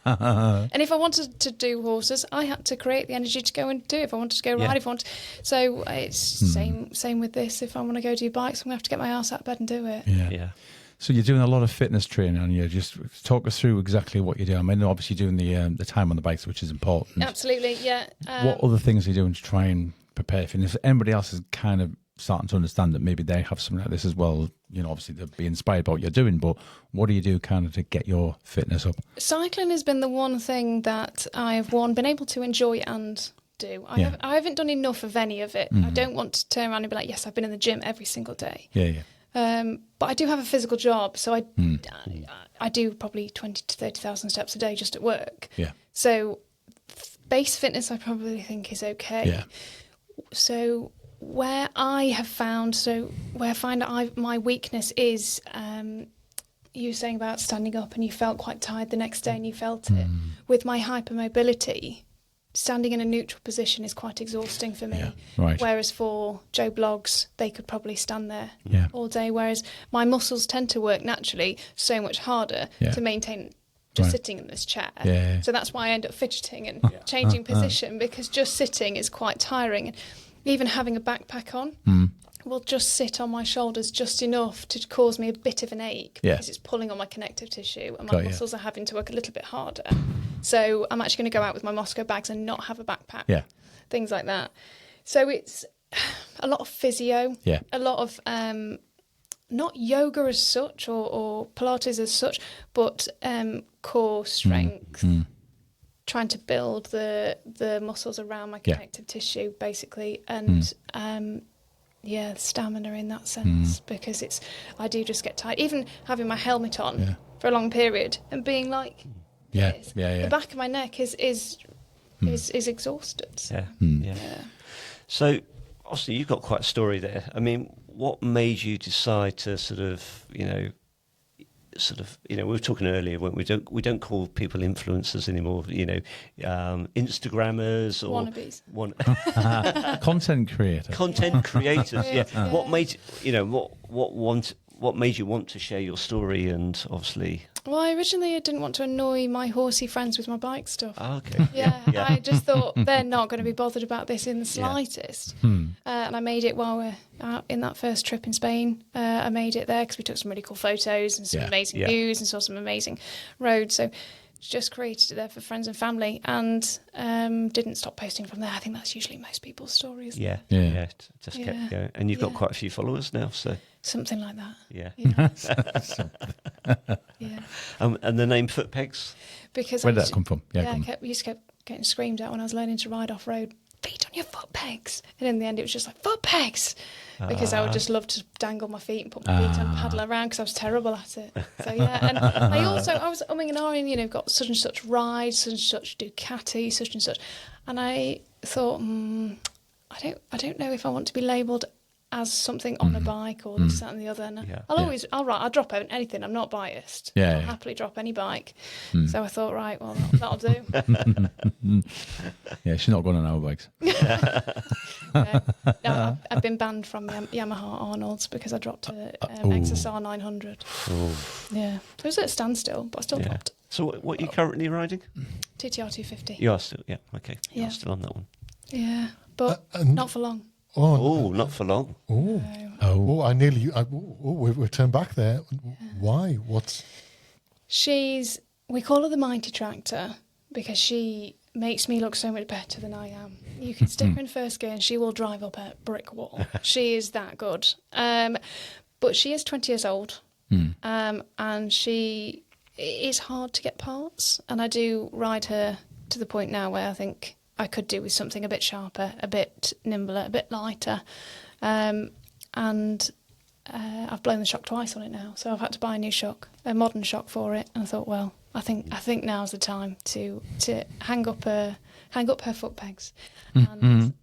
And if I wanted to do horses, I had to create the energy to go and do it. If I wanted to go ride, so it's same with this. If I want to go do bikes, I'm gonna have to get my ass out of bed and do it.
Yeah. So you're doing a lot of fitness training, and you just talk us through exactly what you're doing. I mean, obviously doing the time on the bikes, which is important.
Absolutely, yeah.
What other things are you doing to try and prepare for? And if anybody else is kind of starting to understand that maybe they have something like this as well, obviously they'll be inspired by what you're doing, but what do you do kind of to get your fitness up?
Cycling has been the one thing that I've been able to enjoy and do. I haven't done enough of any of it. I don't want to turn around and be like, yes, I've been in the gym every single day.
Yeah.
But I do have a physical job, so I do probably 20 to 30,000 steps a day just at work.
Yeah.
So base fitness I probably think is okay.
Yeah.
So where I find my weakness is, you were saying about standing up and you felt quite tired the next day and you felt it. With my hypermobility, standing in a neutral position is quite exhausting for me.
Yeah, right.
Whereas for Joe Bloggs, they could probably stand there all day. Whereas my muscles tend to work naturally so much harder to maintain just sitting in this chair.
Yeah.
So that's why I end up fidgeting and changing position, because just sitting is quite tiring. And even having a backpack on will just sit on my shoulders just enough to cause me a bit of an ache because it's pulling on my connective tissue and my muscles are having to work a little bit harder. So I'm actually going to go out with my Moscow bags and not have a backpack. Things like that. So it's a lot of physio, a lot of not yoga as such or Pilates as such, but core strength. Trying to build the muscles around my connective tissue, basically, and stamina in that sense, because I do just get tired. Even having my helmet on for a long period and being like, the back of my neck is exhausted. So.
So, obviously, you've got quite a story there. I mean, what made you decide to we were talking earlier when we don't call people influencers anymore, Instagrammers or
wannabes.
Content creators.
What made you want to share your story? And obviously,
well, I didn't want to annoy my horsey friends with my bike stuff.
Okay.
I just thought they're not going to be bothered about this in the slightest. And I made it while we're out in that first trip in Spain. I made it there because we took some really cool photos and some amazing views and saw some amazing roads. So just created it there for friends and family, and didn't stop posting from there. I think that's usually most people's stories.
Yeah. Just kept going, and you've got quite a few followers now, so
something like that.
Yeah.
Yeah.
And the name Footpegs?
Because
where did that come from?
I used to keep getting screamed at when I was learning to ride off road. Feet on your foot pegs, and in the end it was just like foot pegs, because I would just love to dangle my feet and put my feet on and paddle around because I was terrible at it. So yeah, and I was umming and ahhing, got such and such ride, such and such Ducati, such and such, and I thought, I don't know if I want to be labelled as something on a bike or this, that and the other. And I'll drop anything. I'm not biased. I'll happily drop any bike. So I thought, right, well, that'll do.
Yeah, she's not going on our bikes.
No, I've been banned from Yamaha Arnold's because I dropped a XSR 900. Yeah, it was at a standstill, but I still dropped.
So what are you currently riding?
TTR 250.
You are still, okay.
Yeah.
You're still on that one.
Yeah, but not for long.
Oh, not for long.
We've turned back there. Why?
We call her the Mighty Tractor because she makes me look so much better than I am. You can stick her in first gear and she will drive up a brick wall. She is that good. But she is 20 years old, and it's hard to get parts. And I do ride her to the point now where I think I could do with something a bit sharper, a bit nimbler, a bit lighter. And I've blown the shock twice on it now, so I've had to buy a new shock, a modern shock for it. And I thought, well, I think now's the time to hang up her foot pegs and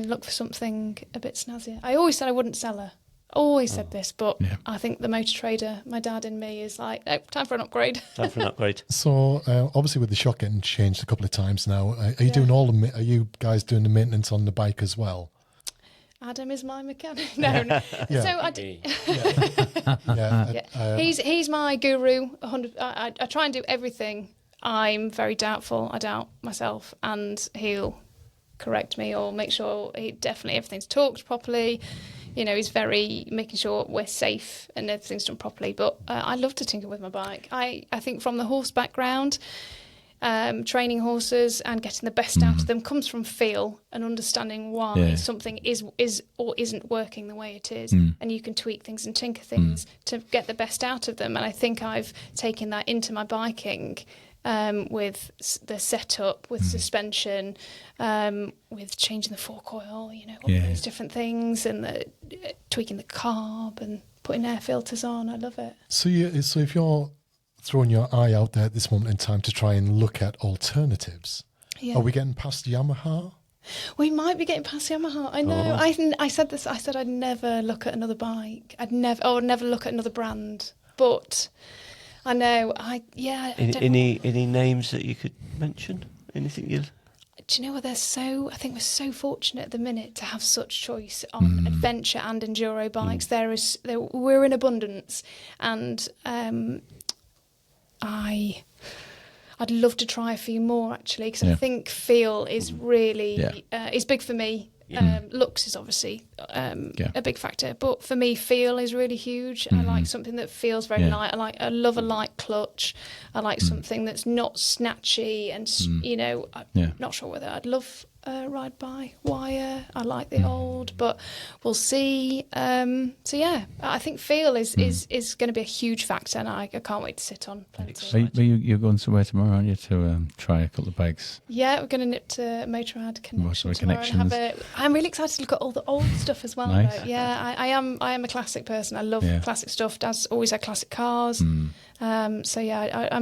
look for something a bit snazzier. I always said I wouldn't sell her. Always said this, but I think the motor trader, my dad in me, is like, no, time for an upgrade.
Time for an upgrade.
So obviously with the shock getting changed a couple of times now, are you doing are you guys doing the maintenance on the bike as well?
Adam is my mechanic. No.
Yeah.
So he's my guru. 100. I try and do everything. I'm very doubtful. I doubt myself, and he'll correct me or make sure everything's talked properly. He's very making sure we're safe and everything's done properly. But I love to tinker with my bike. I think from the horse background, training horses and getting the best out of them comes from feel and understanding why something is or isn't working the way it is. And you can tweak things and tinker things to get the best out of them. And I think I've taken that into my biking. With the setup, with suspension, with changing the fork oil, all those different things, and tweaking the carb and putting air filters on. I love it.
So if you're throwing your eye out there at this moment in time to try and look at alternatives, are we getting past Yamaha?
We might be getting past Yamaha. I know. I said this. I said I'd never look at another bike. I'd never look at another brand. But I know.
Any names that you could mention? Anything you?
Do you know what? I think we're so fortunate at the minute to have such choice on adventure and enduro bikes. We're in abundance, and I'd love to try a few more actually, because I think feel is really is big for me. Looks is obviously a big factor, but for me, feel is really huge. I like something that feels very light. I love a light clutch. I like something that's not snatchy, and I'm not sure whether I'd love ride by wire. I like the old, but we'll see. I think feel is going to be a huge factor, and I can't wait to sit on plenty.
You're going somewhere tomorrow, aren't you, to try a couple of bikes?
Yeah, we're going to nip to Motorrad Connection tomorrow and I'm really excited to look at all the old stuff as well.
Nice.
Yeah, I am a classic person. I love classic stuff. Dad's always had classic cars. I'm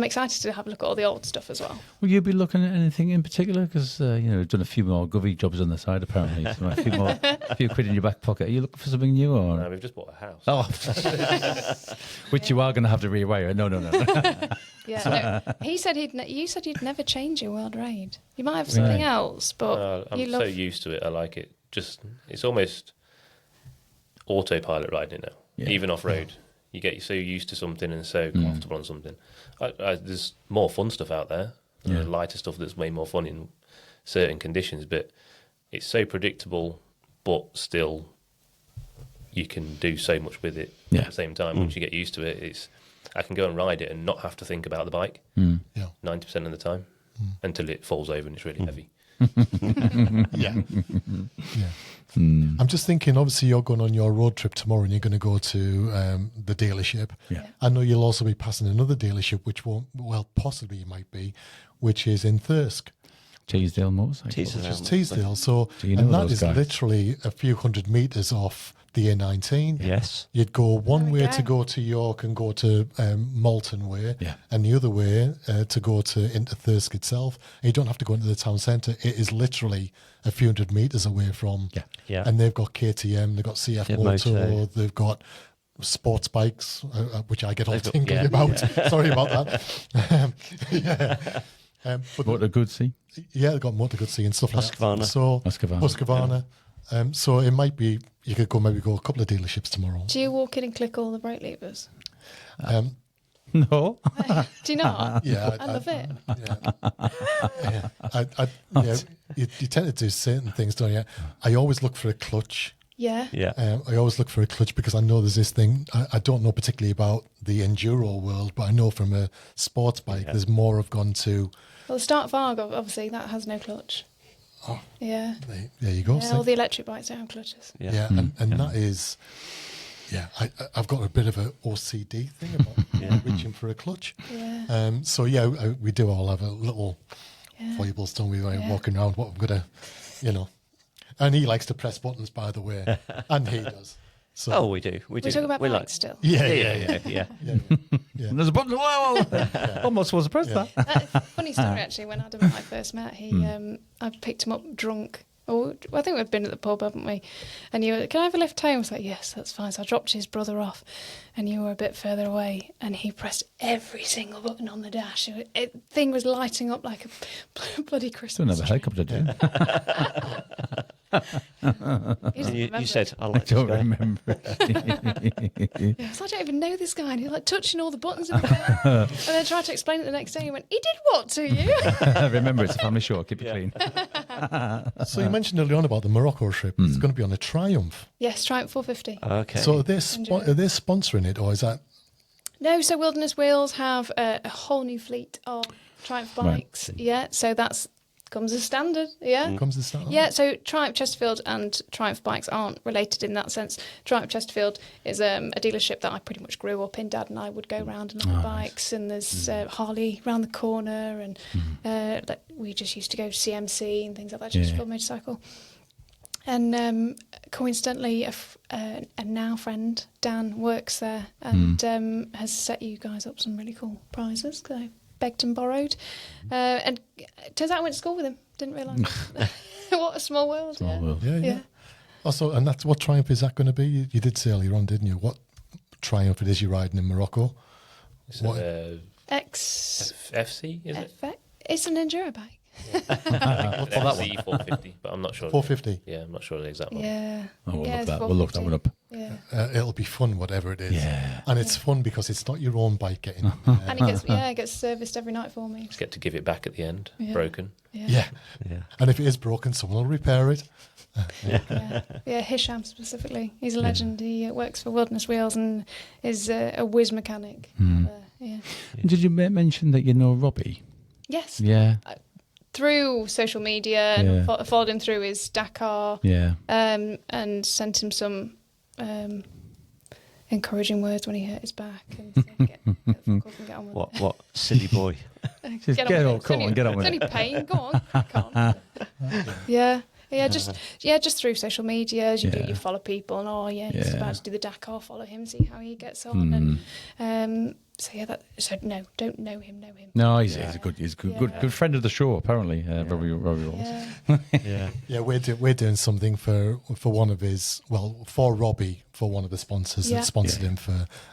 excited to have a look at all the old stuff as well.
Will you be looking at anything in particular? Because you've done a few more govy jobs on the side apparently. So a few quid in your back pocket. Are you looking for something new or?
No, we've just bought a house.
Oh, which you are going to have to rewire. No.
Yeah, no. You said you'd never change your world raid. You might have something else, but
I'm so used to it. I like it. It's almost autopilot riding it now. Yeah. Even off road, you get so used to something and so comfortable on something. There's more fun stuff out there. There's lighter stuff that's way more fun in certain conditions, but it's so predictable. But still, you can do so much with it at the same time. Once you get used to it, I can go and ride it and not have to think about the bike 90% of the time until it falls over and it's really heavy.
Yeah. I'm just thinking, obviously you're going on your road trip tomorrow and you're going to go to the dealership.
Yeah.
I know you'll also be passing another dealership, which won't, well, possibly you might be, which is in Thirsk.
Teesdale Motorcycle.
Which is Teesdale. So,
Do you know
and that
those
is
guys?
literally a few hundred metres off the A19.
Yes.
You'd go one
we
way
go.
to go to York and go to Malton Way,
Yeah.
and the other way to go into Thirsk itself. And you don't have to go into the town centre. It is literally a few hundred metres away from.
Yeah.
Yeah.
And they've got KTM, they've got CF
Yeah,
Moto,
Moto.
they've got sports bikes, which I get all
They've got-
tingly
yeah,
about. Sorry about that. Yeah. But
What a good see.
yeah, they've got Motor Guzzi and stuff like
Husqvarna.
that. So
Husqvarna.
Husqvarna. So it might be you could maybe go a couple of dealerships tomorrow.
Do you walk in and click all the brake levers?
No.
Do you not?
Yeah,
I love it.
Yeah, you tend to do certain things, don't you? I always look for a clutch.
Yeah.
Yeah.
I always look for a clutch because I know there's this thing. I don't know particularly about the enduro world, but I know from a sports bike, there's more I've gone to.
Well, the Start Varg, obviously, that has no clutch.
Oh.
Yeah.
There you go.
Yeah,
see?
all the electric bikes don't have clutches.
Yeah, and that is, I've got a bit of a OCD thing about reaching for a clutch.
Yeah.
So we do all have a little foibles, don't we? Walking around, what we're gonna, and he likes to press buttons, by the way, and he does. So
Oh, we do. We do.
We talk about
We
bikes
like.
still.
yeah.
And there's a button. Whoa. Almost was supposed to that.
Funny story, actually. When Adam and I first met, I picked him up drunk. Oh, I think we've been at the pub, haven't we? And you were, can I have a lift home? I was like, yes, that's fine. So I dropped his brother off, and you were a bit further away, and he pressed every single button on the dash. Thing was lighting up like a bloody Christmas
Don't have a helicopter, do you?
He doesn't
You
remember
said,
it.
I
I
like this
don't
guy.
remember.
Yeah, so I don't even know this guy. And he's like touching all the buttons. And then I tried to explain it the next day. He went, he did what to you?
Remember, it's a family show. Keep it clean.
So you mentioned earlier on about the Morocco trip. It's going to be on a Triumph.
Yes, Triumph 450.
Okay.
So are they sponsoring it, or is that?
No, so Wilderness Wheels have a whole new fleet of Triumph bikes.
Right.
Yeah, so that's comes as standard. Yeah.
Comes the start?
Yeah, so Triumph Chesterfield and Triumph bikes aren't related in that sense. Triumph Chesterfield is a dealership that I pretty much grew up in. Dad and I would go round and on the bikes, and there's Harley round the corner, and we just used to go to CMC and things like that, Chesterfield motorcycle. And coincidentally, a now friend, Dan, works there and has set you guys up some really cool prizes. So I begged and borrowed. And it turns out I went to school with him. Didn't realise. What a small world.
Small world.
Yeah. Also, and that's what Triumph is that going to be? You did say earlier on, didn't you? What Triumph it is you're riding in Morocco? What?
FC, is it?
It's an enduro bike.
FC 450, but I'm not sure.
450.
Yeah, I'm not sure the exact one.
Yeah.
Oh, we'll
Yeah,
look
it's
that. We'll look that one up.
Yeah.
It'll be fun, whatever it is.
Yeah.
And it's fun because it's not your own bike getting.
And it gets serviced every night for me.
Just get to give it back at the end,
Yeah.
broken.
Yeah.
Yeah.
And if it is broken, someone will repair it.
Yeah, Hisham specifically. He's a legend. He works for Wilderness Wheels and is a whiz mechanic. Yeah.
Did you mention that you know Robbie?
Yes.
Yeah.
Through social media, and followed him through his Dakar.
Yeah.
And sent him some encouraging words when he hurt his back and said, get the fuck up and get on with it.
What silly boy.
Just
Get
get
on
on,
with it.
come on, get on with
It's
it.
only pain. Go on. Crack on. Just through social media, as you follow people, and he's about to do the Dakar. Follow him, see how he gets on, and no, don't know him. Know him.
No, he's a good friend of the show. Apparently, Robbie Rolls.
Yeah.
Yeah, we're doing something for one of his, for Robbie, for one of the sponsors that sponsored him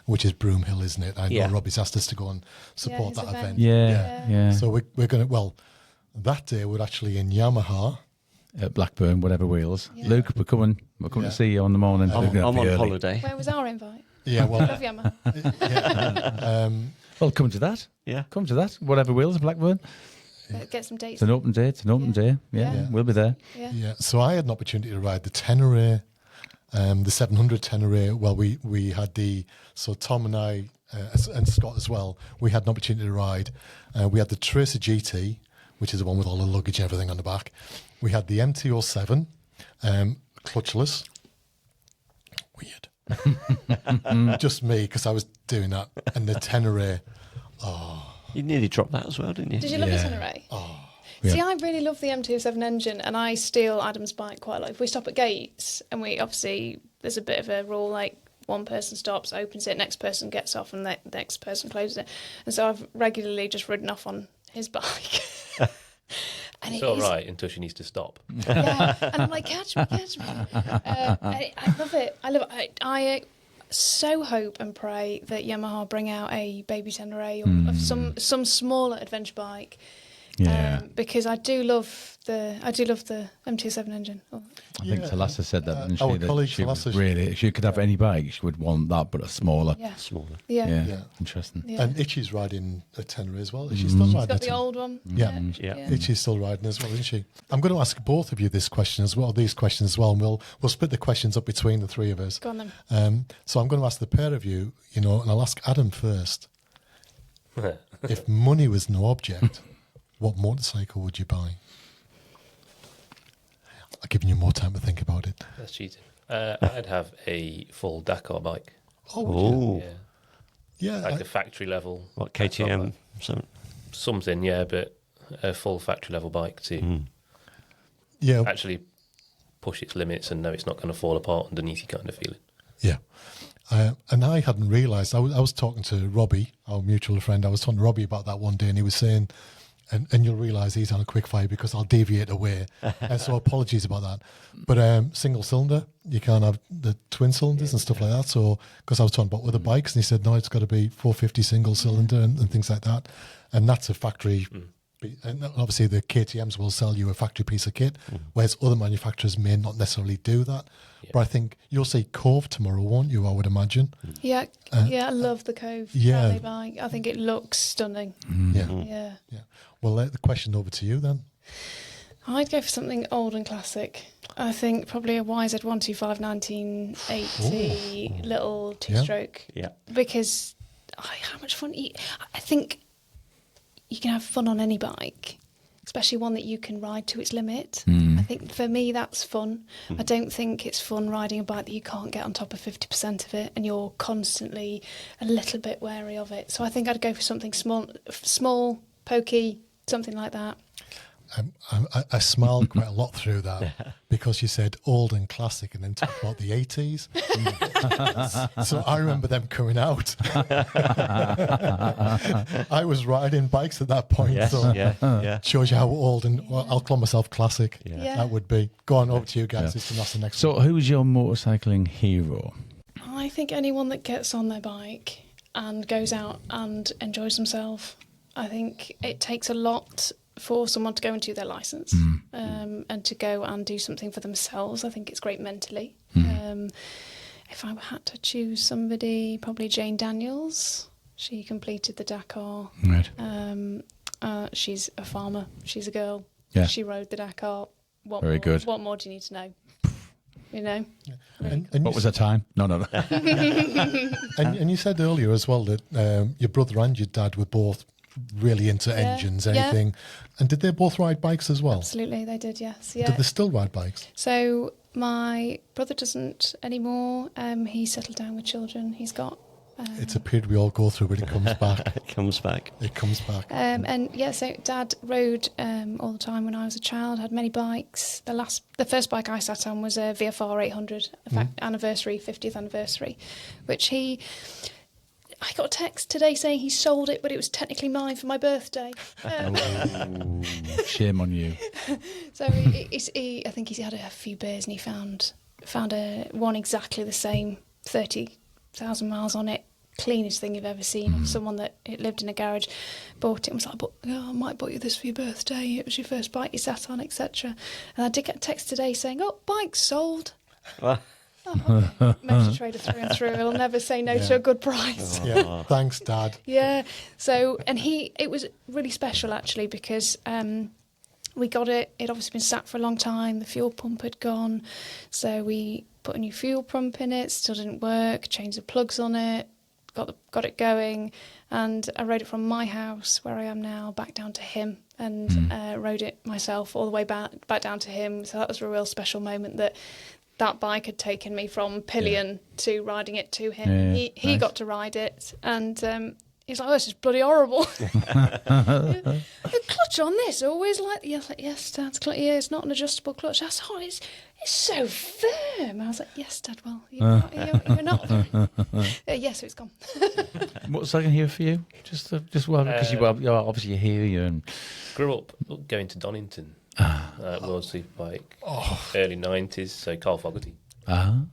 which is Broomhill, isn't it? I know Robbie's asked us to go and support
his
that event.
Yeah.
So we're going to, that day we're actually in Yamaha.
At Blackburn, whatever wheels. Yeah. Luke, we're coming to see you on the morning.
I'm on holiday.
Where was our invite?
Yeah, well,
Love Yamaha.
Well, come to that.
Yeah.
Come to that. Whatever wheels at Blackburn.
Get some dates.
It's an open day. It's an open day. Yeah, we'll be there.
Yeah.
So I had an opportunity to ride the Tenere, the 700 Tenere. Well, we had so Tom and I and Scott as well, we had an opportunity to ride. We had the Tracer GT, which is the one with all the luggage and everything on the back. We had the MT-07, clutchless. Weird. Just me, because I was doing that. And the Tenere. Oh.
You nearly dropped that as well, didn't you?
Did you love the Tenere?
Oh.
See, I really love the MT-07 engine, and I steal Adam's bike quite a lot. If we stop at gates, and we obviously, there's a bit of a rule, like one person stops, opens it, next person gets off, and the next person closes it. And so I've regularly just ridden off on his bike. And
it's all right until she needs to stop.
Yeah, and I'm like, catch me. I love it. I so hope and pray that Yamaha bring out a baby Tenere or of some smaller adventure bike.
Yeah,
because I do love the MT-07 engine.
I think Thalassa said that, didn't she?
Our
that
colleague
she would
Thalassa,
really, if she could have any bike, she would want that, but a smaller.
Yeah.
Smaller.
Yeah.
Interesting.
Yeah.
And Itchy's riding a Tenere as well. Is she still riding?
She's got the old one.
Yeah. Itchy's still riding as well, isn't she? I'm going to ask both of you this question as well, these questions as well, and we'll split the questions up between the three of us.
Go on then.
So I'm going to ask the pair of you, and I'll ask Adam first. If money was no object, what motorcycle would you buy? I've given you more time to think about it.
That's cheating. I'd have a full Dakar bike.
Oh,
Yeah.
yeah.
Like a factory level.
What, KTM?
Something, yeah, but a full factory level bike to
Yeah.
actually push its limits and know it's not going to fall apart underneath you kind of feeling.
Yeah. And I hadn't realised, I was talking to Robbie, our mutual friend, I was talking to Robbie about that one day, and he was saying, and you'll realise he's on a quick fire because I'll deviate away. And so apologies about that. But single cylinder, you can't have the twin cylinders and stuff like that. So, because I was talking about other bikes, and he said, no, it's got to be 450 single cylinder and things like that. And that's a factory. And obviously the KTMs will sell you a factory piece of kit, whereas other manufacturers may not necessarily do that. Yeah. But I think you'll see Cove tomorrow, won't you, I would imagine?
Yeah, I love the Cove Rally bike. I think it looks stunning. Yeah.
Well, the question over to you then.
I'd go for something old and classic. I think probably a YZ125 1980 little two-stroke.
Yeah.
Because how much fun... I think you can have fun on any bike, especially one that you can ride to its limit. I think for me that's fun. I don't think it's fun riding a bike that you can't get on top of 50% of it and you're constantly a little bit wary of it. So I think I'd go for something small, pokey, something like that.
I smiled quite a lot through that because you said old and classic and then talked about the 80s. So I remember them coming out. I was riding bikes at that point.
Yes,
so shows you how old and I'll call myself classic.
Yeah.
That would be. Go on, over to you guys. That's the next
So
one.
who's your motorcycling hero?
I think anyone that gets on their bike and goes out and enjoys themselves. I think it takes a lot for someone to go and do their licence and to go and do something for themselves. I think it's great mentally. If I had to choose somebody, probably Jane Daniels. She completed the Dakar.
Right.
She's a farmer. She's a girl.
Yeah.
She rode the Dakar.
Very good.
What more do you need to know? You know?
And
What was the time? No.
and you said earlier as well that your brother and your dad were both really into engines, anything. And did they both ride bikes as well?
Absolutely, they did, yes. Yeah.
Did they still ride bikes?
So my brother doesn't anymore. He settled down with children. He's got...
It's a period we all go through, but it comes back.
It comes back.
It comes back.
So Dad rode all the time when I was a child, had many bikes. The first bike I sat on was a VFR 800, anniversary, 50th anniversary, which I got a text today saying he sold it, but it was technically mine for my birthday.
Shame on you.
So I think he's had a few beers and he found one exactly the same, 30,000 miles on it, cleanest thing you've ever seen. Of someone that it lived in a garage, bought it and was like, I might buy you this for your birthday. It was your first bike you sat on, etc. And I did get a text today saying, bike's sold. Motor trader through and through. He'll never say no to a good price.
Yeah, thanks, Dad.
Yeah. So, and it was really special actually because we got it. It'd obviously been sat for a long time. The fuel pump had gone, so we put a new fuel pump in it. Still didn't work. Changed the plugs on it. got it going, and I rode it from my house where I am now back down to him, and rode it myself all the way back down to him. So that was a real special moment that bike had taken me from pillion to riding it to him. He nice. Got to ride it, and he's like, "Oh, this is bloody horrible." The clutch on this always like, yes, Dad, it's not an adjustable clutch. That's it's so firm. I was like, yes, Dad. Well, you're not. Yes, so it's gone.
What's second here for you? Just because you're obviously here. And
grew up going to Donington. World Superbike, early 90s, so Carl Fogarty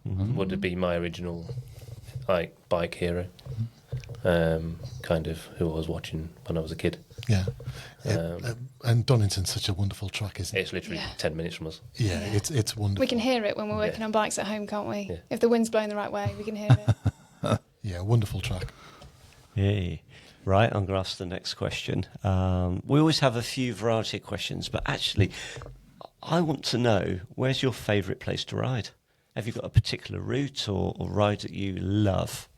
would have been my original bike hero, kind of who I was watching when I was a kid.
Yeah, and Donington's such a wonderful track, isn't it?
It's literally 10 minutes from us.
Yeah, it's wonderful.
We can hear it when we're working on bikes at home, can't we? Yeah. If the wind's blowing the right way, we can hear it.
Yeah, wonderful track.
Yay. Right, I'm going to ask the next question. We always have a few variety of questions, but actually, I want to know, where's your favourite place to ride? Have you got a particular route or ride that you love?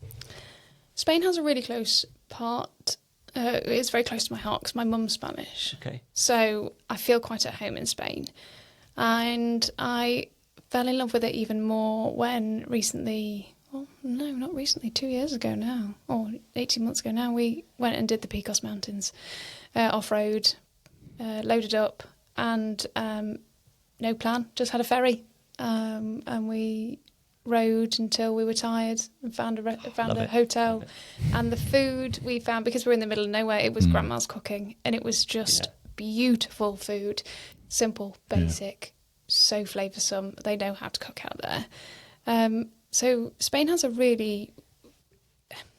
Spain has a really close part. It's very close to my heart because my mum's Spanish. Okay. So I feel quite at home in Spain. And I fell in love with it even more when recently... Well, no, not recently, 2 years ago now, or 18 months ago now, we went and did the Picos Mountains off-road, loaded up, and no plan, just had a ferry, and we rode until we were tired and found a hotel. And the food we found, because we're in the middle of nowhere, it was Grandma's cooking, and it was just beautiful food, simple, basic, so flavoursome. They know how to cook out there. So Spain has a really,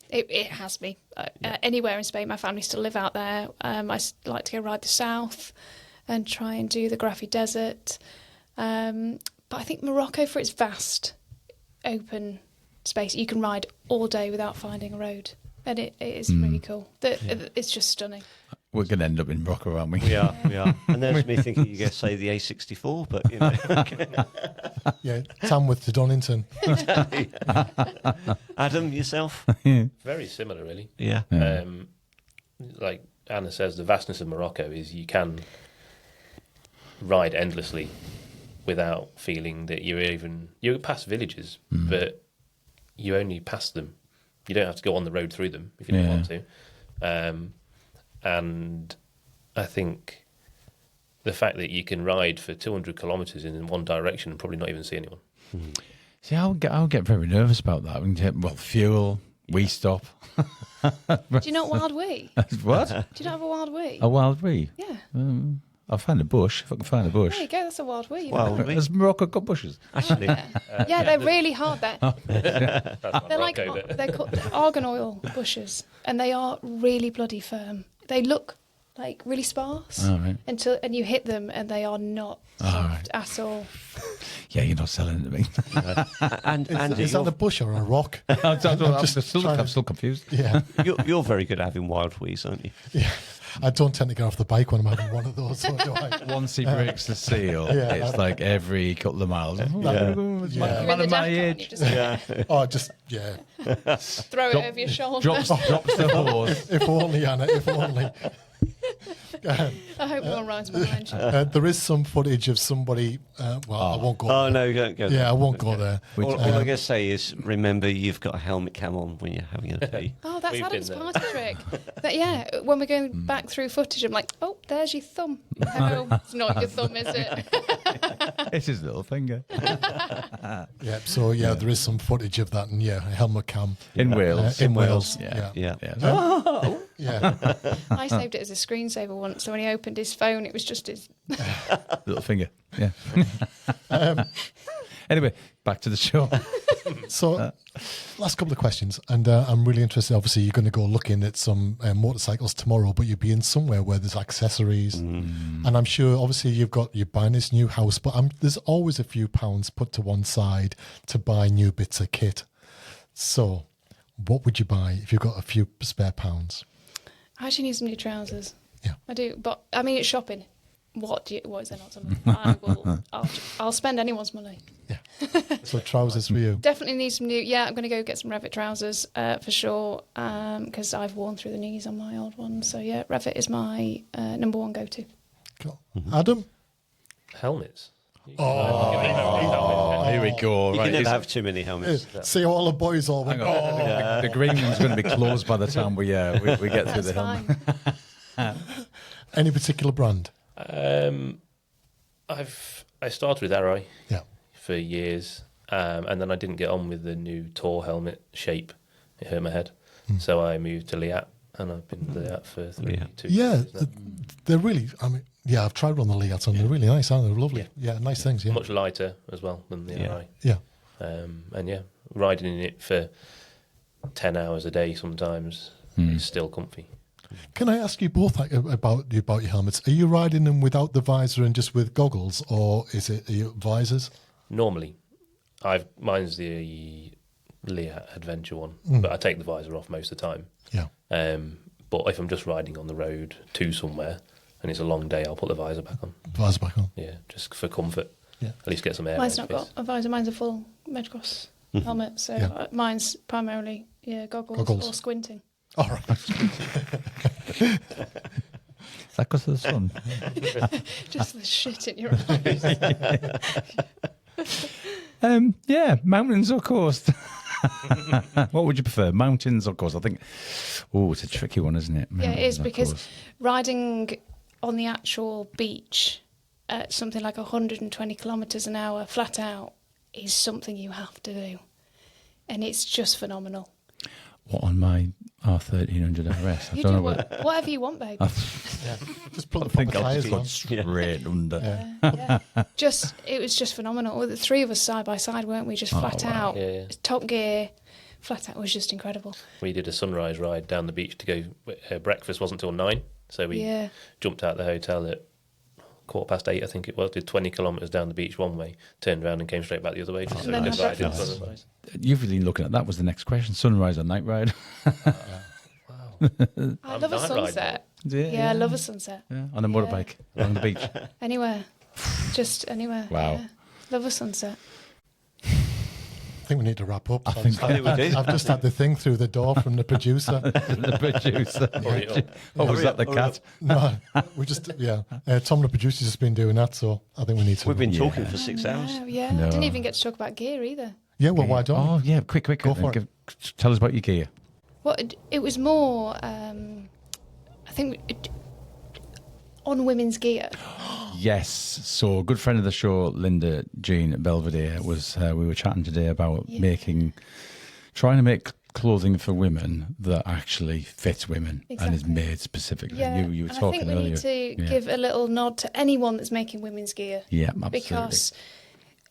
it has me. Anywhere in Spain, my family still live out there. I like to go ride the south and try and do the Graffy Desert. But I think Morocco, for its vast, open space, you can ride all day without finding a road. And it is really cool. It's just stunning.
We're going to end up in Morocco, aren't we?
We are. And there's me thinking you're going to say the A64, but, you know.
Yeah, Tamworth to Donington.
Adam, yourself?
Very similar, really.
Yeah.
Like Anna says, the vastness of Morocco is you can ride endlessly without feeling that you pass villages, but you only pass them. You don't have to go on the road through them if you don't want to. And I think the fact that you can ride for 200 kilometres in one direction and probably not even see anyone.
See, I'll get very nervous about that. Fuel, wee stop.
Do you know Wild Wee?
What?
Do you not have a Wild Wee?
A Wild Wee?
Yeah.
I'll find a bush, if I can find a bush.
There you go, that's a Wild Wee.
Has Morocco got bushes?
Actually.
They're really hard there.
They're
they're called argan oil bushes, and they are really bloody firm. They look like really sparse and you hit them and they are not soft at all.
Yeah, you're not selling it to me.
Is that a bush or a rock?
I'm still confused.
Yeah.
You're very good at having wild wheeze, aren't you?
Yeah. I don't tend to get off the bike when I'm having one of those. So do I.
Once he breaks the seal, it's like every couple of miles.
Throw it over your shoulder.
Drops the horse.
If only, Anna, if only.
I hope no one rides behind you.
There is some footage of somebody. I won't go.
Oh, no, you don't go there.
Yeah, I won't go there.
All I'm going to say is remember you've got a helmet cam on when you're having a pee.
Oh, that's Adam's party trick. When we're going back through footage, I'm like, oh, there's your thumb. No, it's not your thumb, is it?
It's his little finger.
There is some footage of that, and a helmet cam.
In Wales.
In Wales.
Yeah.
Yeah.
I saved it as a screensaver once, so when he opened his phone, it was just his
little finger. Yeah. Anyway, back to the show.
So, last couple of questions, and I'm really interested. Obviously, you're going to go looking at some motorcycles tomorrow, but you'll be in somewhere where there's accessories, and I'm sure, obviously, you're buying this new house, but there's always a few pounds put to one side to buy new bits of kit. So, what would you buy if you've got a few spare pounds?
I actually need some new trousers.
Yeah,
I do, but I mean, it's shopping. What is there not something? I'll spend anyone's money.
Yeah. So trousers for you.
Definitely need some new. Yeah, I'm going to go get some Revit trousers for sure, because I've worn through the knees on my old ones. So yeah, Revit is my number one go-to.
Cool. Adam?
Helmets.
Here we go.
You
Right,
can never have too many helmets.
See, all the boys all went,
hang on. The green one's going to be closed by the time we get through
That's
the helmet.
fine.
Any particular brand?
I started with Arai
Yeah.
for years, and then I didn't get on with the new Tor helmet shape. It hurt my head, so I moved to Liat, and I've been with Liat for 2
Yeah,
years now.
they're really, I mean, yeah, I've tried on the Liats and they're really nice, aren't they? They're lovely. Yeah, nice things, yeah.
Much lighter as well than the Arai.
Yeah.
And yeah, riding in it for 10 hours a day sometimes is still comfy.
Can I ask you both about your helmets? Are you riding them without the visor and just with goggles, or are you visors?
Normally, mine's the Liat Adventure one, but I take the visor off most of the time.
Yeah.
But if I'm just riding on the road to somewhere and it's a long day, I'll put the visor back on.
Visor back on.
Yeah, just for comfort.
Yeah.
At least get some air.
Mine's not got a visor. Mine's a full motocross helmet. So mine's primarily goggles or squinting.
All right.
Is that because of the sun?
Just the shit in your eyes.
Yeah, mountains or coast. What would you prefer, mountains or coast? I think, it's a tricky one, isn't it?
Yeah, it is,
Mountains or
because
coast.
riding on the actual beach at something like 120 kilometres an hour flat out is something you have to do. And it's just phenomenal.
What, on my R1300 RS? I
You
don't
do
know what.
whatever you want, babe.
Just put
I
the
think
proper
I'll
tyres
just go
on.
straight under.
It was just phenomenal. Well, the three of us side by side, weren't we? Just flat out.
Yeah.
Top gear, flat out was just incredible.
We did a sunrise ride down the beach to go. Breakfast wasn't till 9, so we jumped out the hotel at 8:15, I think it was. Did 20 kilometres down the beach one way, turned around and came straight back the other way. Just so we could ride in sunrise.
You've really looking at that was the next question: sunrise or night ride?
I love a sunset.
Yeah,
I love a sunset.
Yeah, on a motorbike along the beach.
Anywhere, just anywhere.
Wow.
Yeah. Love a sunset.
I think we need to wrap up.
I think
we do.
I've just had the thing through the door from the producer.
The producer.
Hurry up.
Oh, was that the cat?
No, we just, Tom, the producer's just been doing that, so I think we need to.
We've been talking for 6 hours.
Oh, yeah.
No.
Didn't even get to talk about gear either.
Yeah, well, why don't we?
Oh, yeah, quick.
Go for it.
Tell us about your gear.
Well, it was more, I think, on women's gear.
Yes. So, a good friend of the show, Linda Jean Belvedere, was. We were chatting today about trying to make clothing for women that actually fits women and is made specifically.
Yeah,
You were
and
talking earlier.
I think we need to give a little nod to anyone that's making women's gear.
Yeah, absolutely.
Because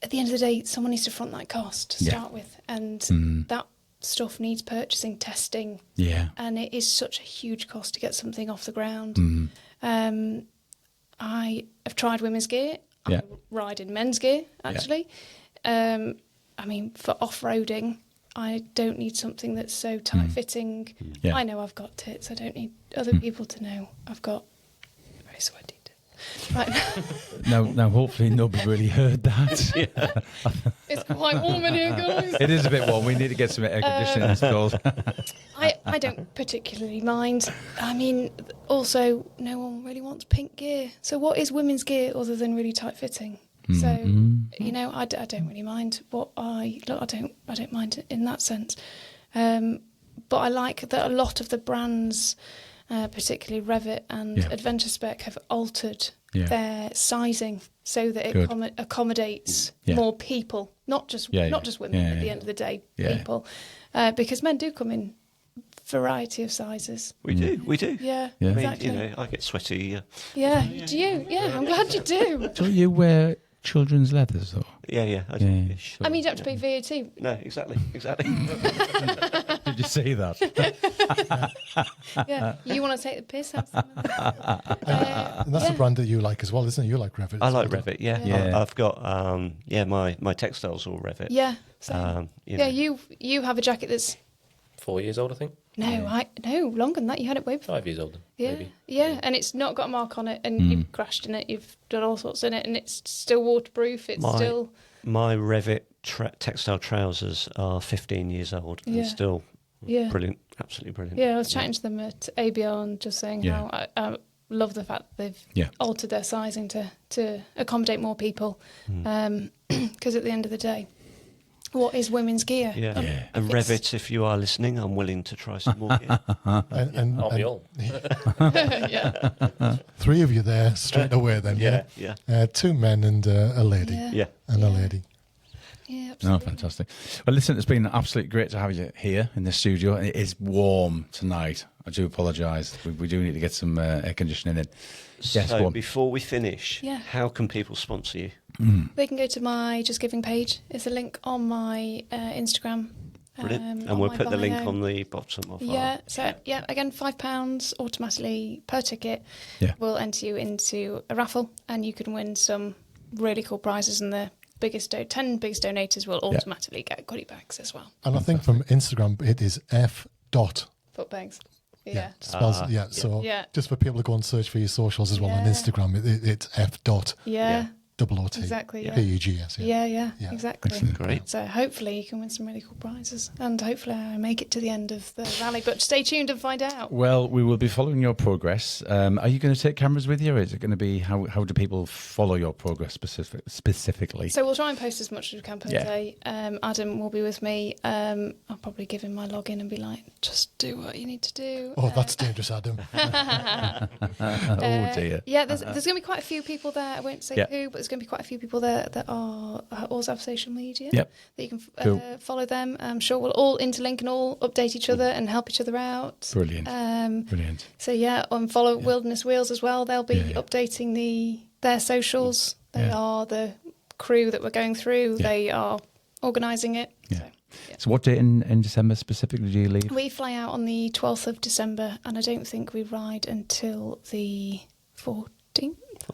at the end of the day, someone needs to front that cost to start with, and that stuff needs purchasing, testing.
Yeah.
And it is such a huge cost to get something off the ground. I have tried women's gear.
Yeah.
I ride in men's gear, actually. I mean, for off-roading, I don't need something that's so tight-fitting.
Yeah.
I know I've got tits. I don't need other people to know I've got very sweaty tits. Right.
Now, hopefully nobody really heard that.
It's quite warm in here, guys.
It is a bit warm. We need to get some air conditioning installed.
I don't particularly mind. I mean, also, no one really wants pink gear. So what is women's gear other than really tight-fitting? So, I don't really mind I don't mind in that sense. But I like that a lot of the brands, particularly Revit and Adventure Spec, have altered their sizing so that it accommodates more people, not just women at the end of the day, people. Because men do come in variety of sizes.
We do.
Yeah,
I mean,
exactly.
I get sweaty.
Do you? Yeah, I'm glad you do.
Don't you wear children's leathers, though?
Yeah, I do.
Yeah.
Yeah, sure.
I mean, you don't have to pay VAT.
No, exactly.
Did you say that?
Yeah, you want to take the piss out of
And that's the brand that you like as well, isn't it? You like Revit.
I
as
like
well,
Revit, yeah. I've got, my textiles all Revit.
Yeah. So, you have a jacket that's
4 years old, I think.
no longer than that. You had it way before.
5 years old,
Yeah,
maybe.
yeah, and it's not got a mark on it, and you've crashed in it. You've done all sorts in it, and it's still waterproof. It's still
My Revit textile trousers are 15 years old and still brilliant, absolutely brilliant.
Yeah, I was chatting to them at ABR and just saying how I love the fact that they've altered their sizing to accommodate more people. Because at the end of the day, what is women's gear?
And Revit, if you are listening, I'm willing to try some more gear.
and
Aren't we all?
Three of you there straight away then,
Yeah.
2 men and a lady.
Yeah.
And a lady.
Yeah, absolutely.
Oh, fantastic. Well, listen, it's been absolutely great to have you here in the studio. It is warm tonight. I do apologise. We do need to get some air conditioning in. Yes,
So before we finish,
Yeah.
how can people sponsor you?
They can go to my Just Giving page. There's a link on my Instagram.
Brilliant.
on
And we'll
my
put the link
bio.
on the bottom of
Yeah, so again, £5 automatically per ticket will enter you into a raffle, and you can win some really cool prizes, and the 10 biggest donators will automatically get goodie bags as well.
And I think from Instagram, it is F. dot.
Footpegs.
Spells, So just for people to go and search for your socials as well on Instagram, it's F. dot. OOT.
Exactly.
PUGS.
Yeah, exactly.
Excellent.
Great.
So hopefully you can win some really cool prizes, and hopefully I make it to the end of the rally. But stay tuned and find out.
Well, we will be following your progress. Are you going to take cameras with you, or is it going to be how do people follow your progress specifically?
So we'll try and post as much as we can per day. Adam will be with me. I'll probably give him my login and be like, just do what you need to do.
Oh, that's dangerous, Adam.
Oh dear.
Yeah, there's going to be quite a few people there. I won't say who, but there's going to be quite a few people there that are also have social media.
Yep.
That you can follow them. I'm sure we'll all interlink and all update each other and help each other out.
Brilliant. Brilliant.
So follow Wilderness Wheels as well. They'll be updating their socials. They are the crew that we're going through. They are organising it.
Yeah. So what date in December specifically do you leave?
We fly out on the 12th of December, and I don't think we ride until the 14th.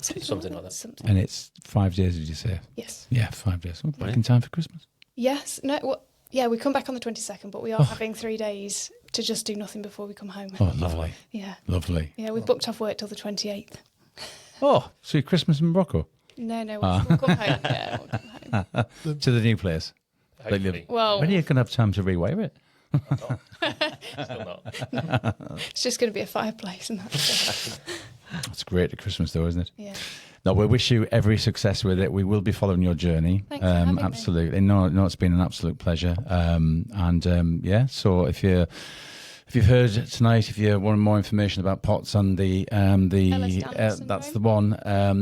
Something like that.
And it's 5 days, did you say?
Yes.
Yeah, 5 days. Oh, back in time for Christmas.
Yes. No. Well, we come back on the 22nd, but we are having 3 days to just do nothing before we come home.
Oh, lovely.
Yeah.
Lovely.
Yeah, we've booked off work till the 28th.
Oh, so Christmas in Morocco?
No, we'll come home. Yeah, we'll come home.
To the new place?
Hopefully.
Well,
When are you going to have time to rewire it?
Still not.
it's just going to be a fireplace, and that's it.
It's great at Christmas, though, isn't it?
Yeah.
No, we wish you every success with it. We will be following your journey.
Thanks for having me.
Absolutely. No, it's been an absolute pleasure. So if you've heard tonight, if you want more information about POTS and that's the one,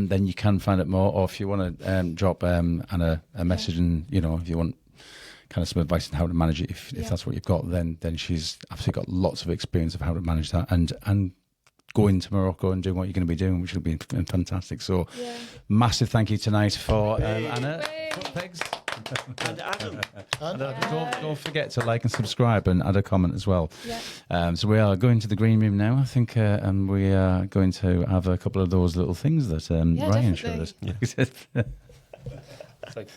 then you can find out more. Or if you want to drop Anna a message, and if you want kind of some advice on how to manage it, if that's what you've got, then she's absolutely got lots of experience of how to manage that and going to Morocco and doing what you're going to be doing, which will be fantastic. So massive thank you tonight for Anna. Footpegs.
And Adam.
Don't forget to like and subscribe and add a comment as well. So we are going to the green room now, I think, and we are going to have a couple of those little things that Ryan showed us.
It's like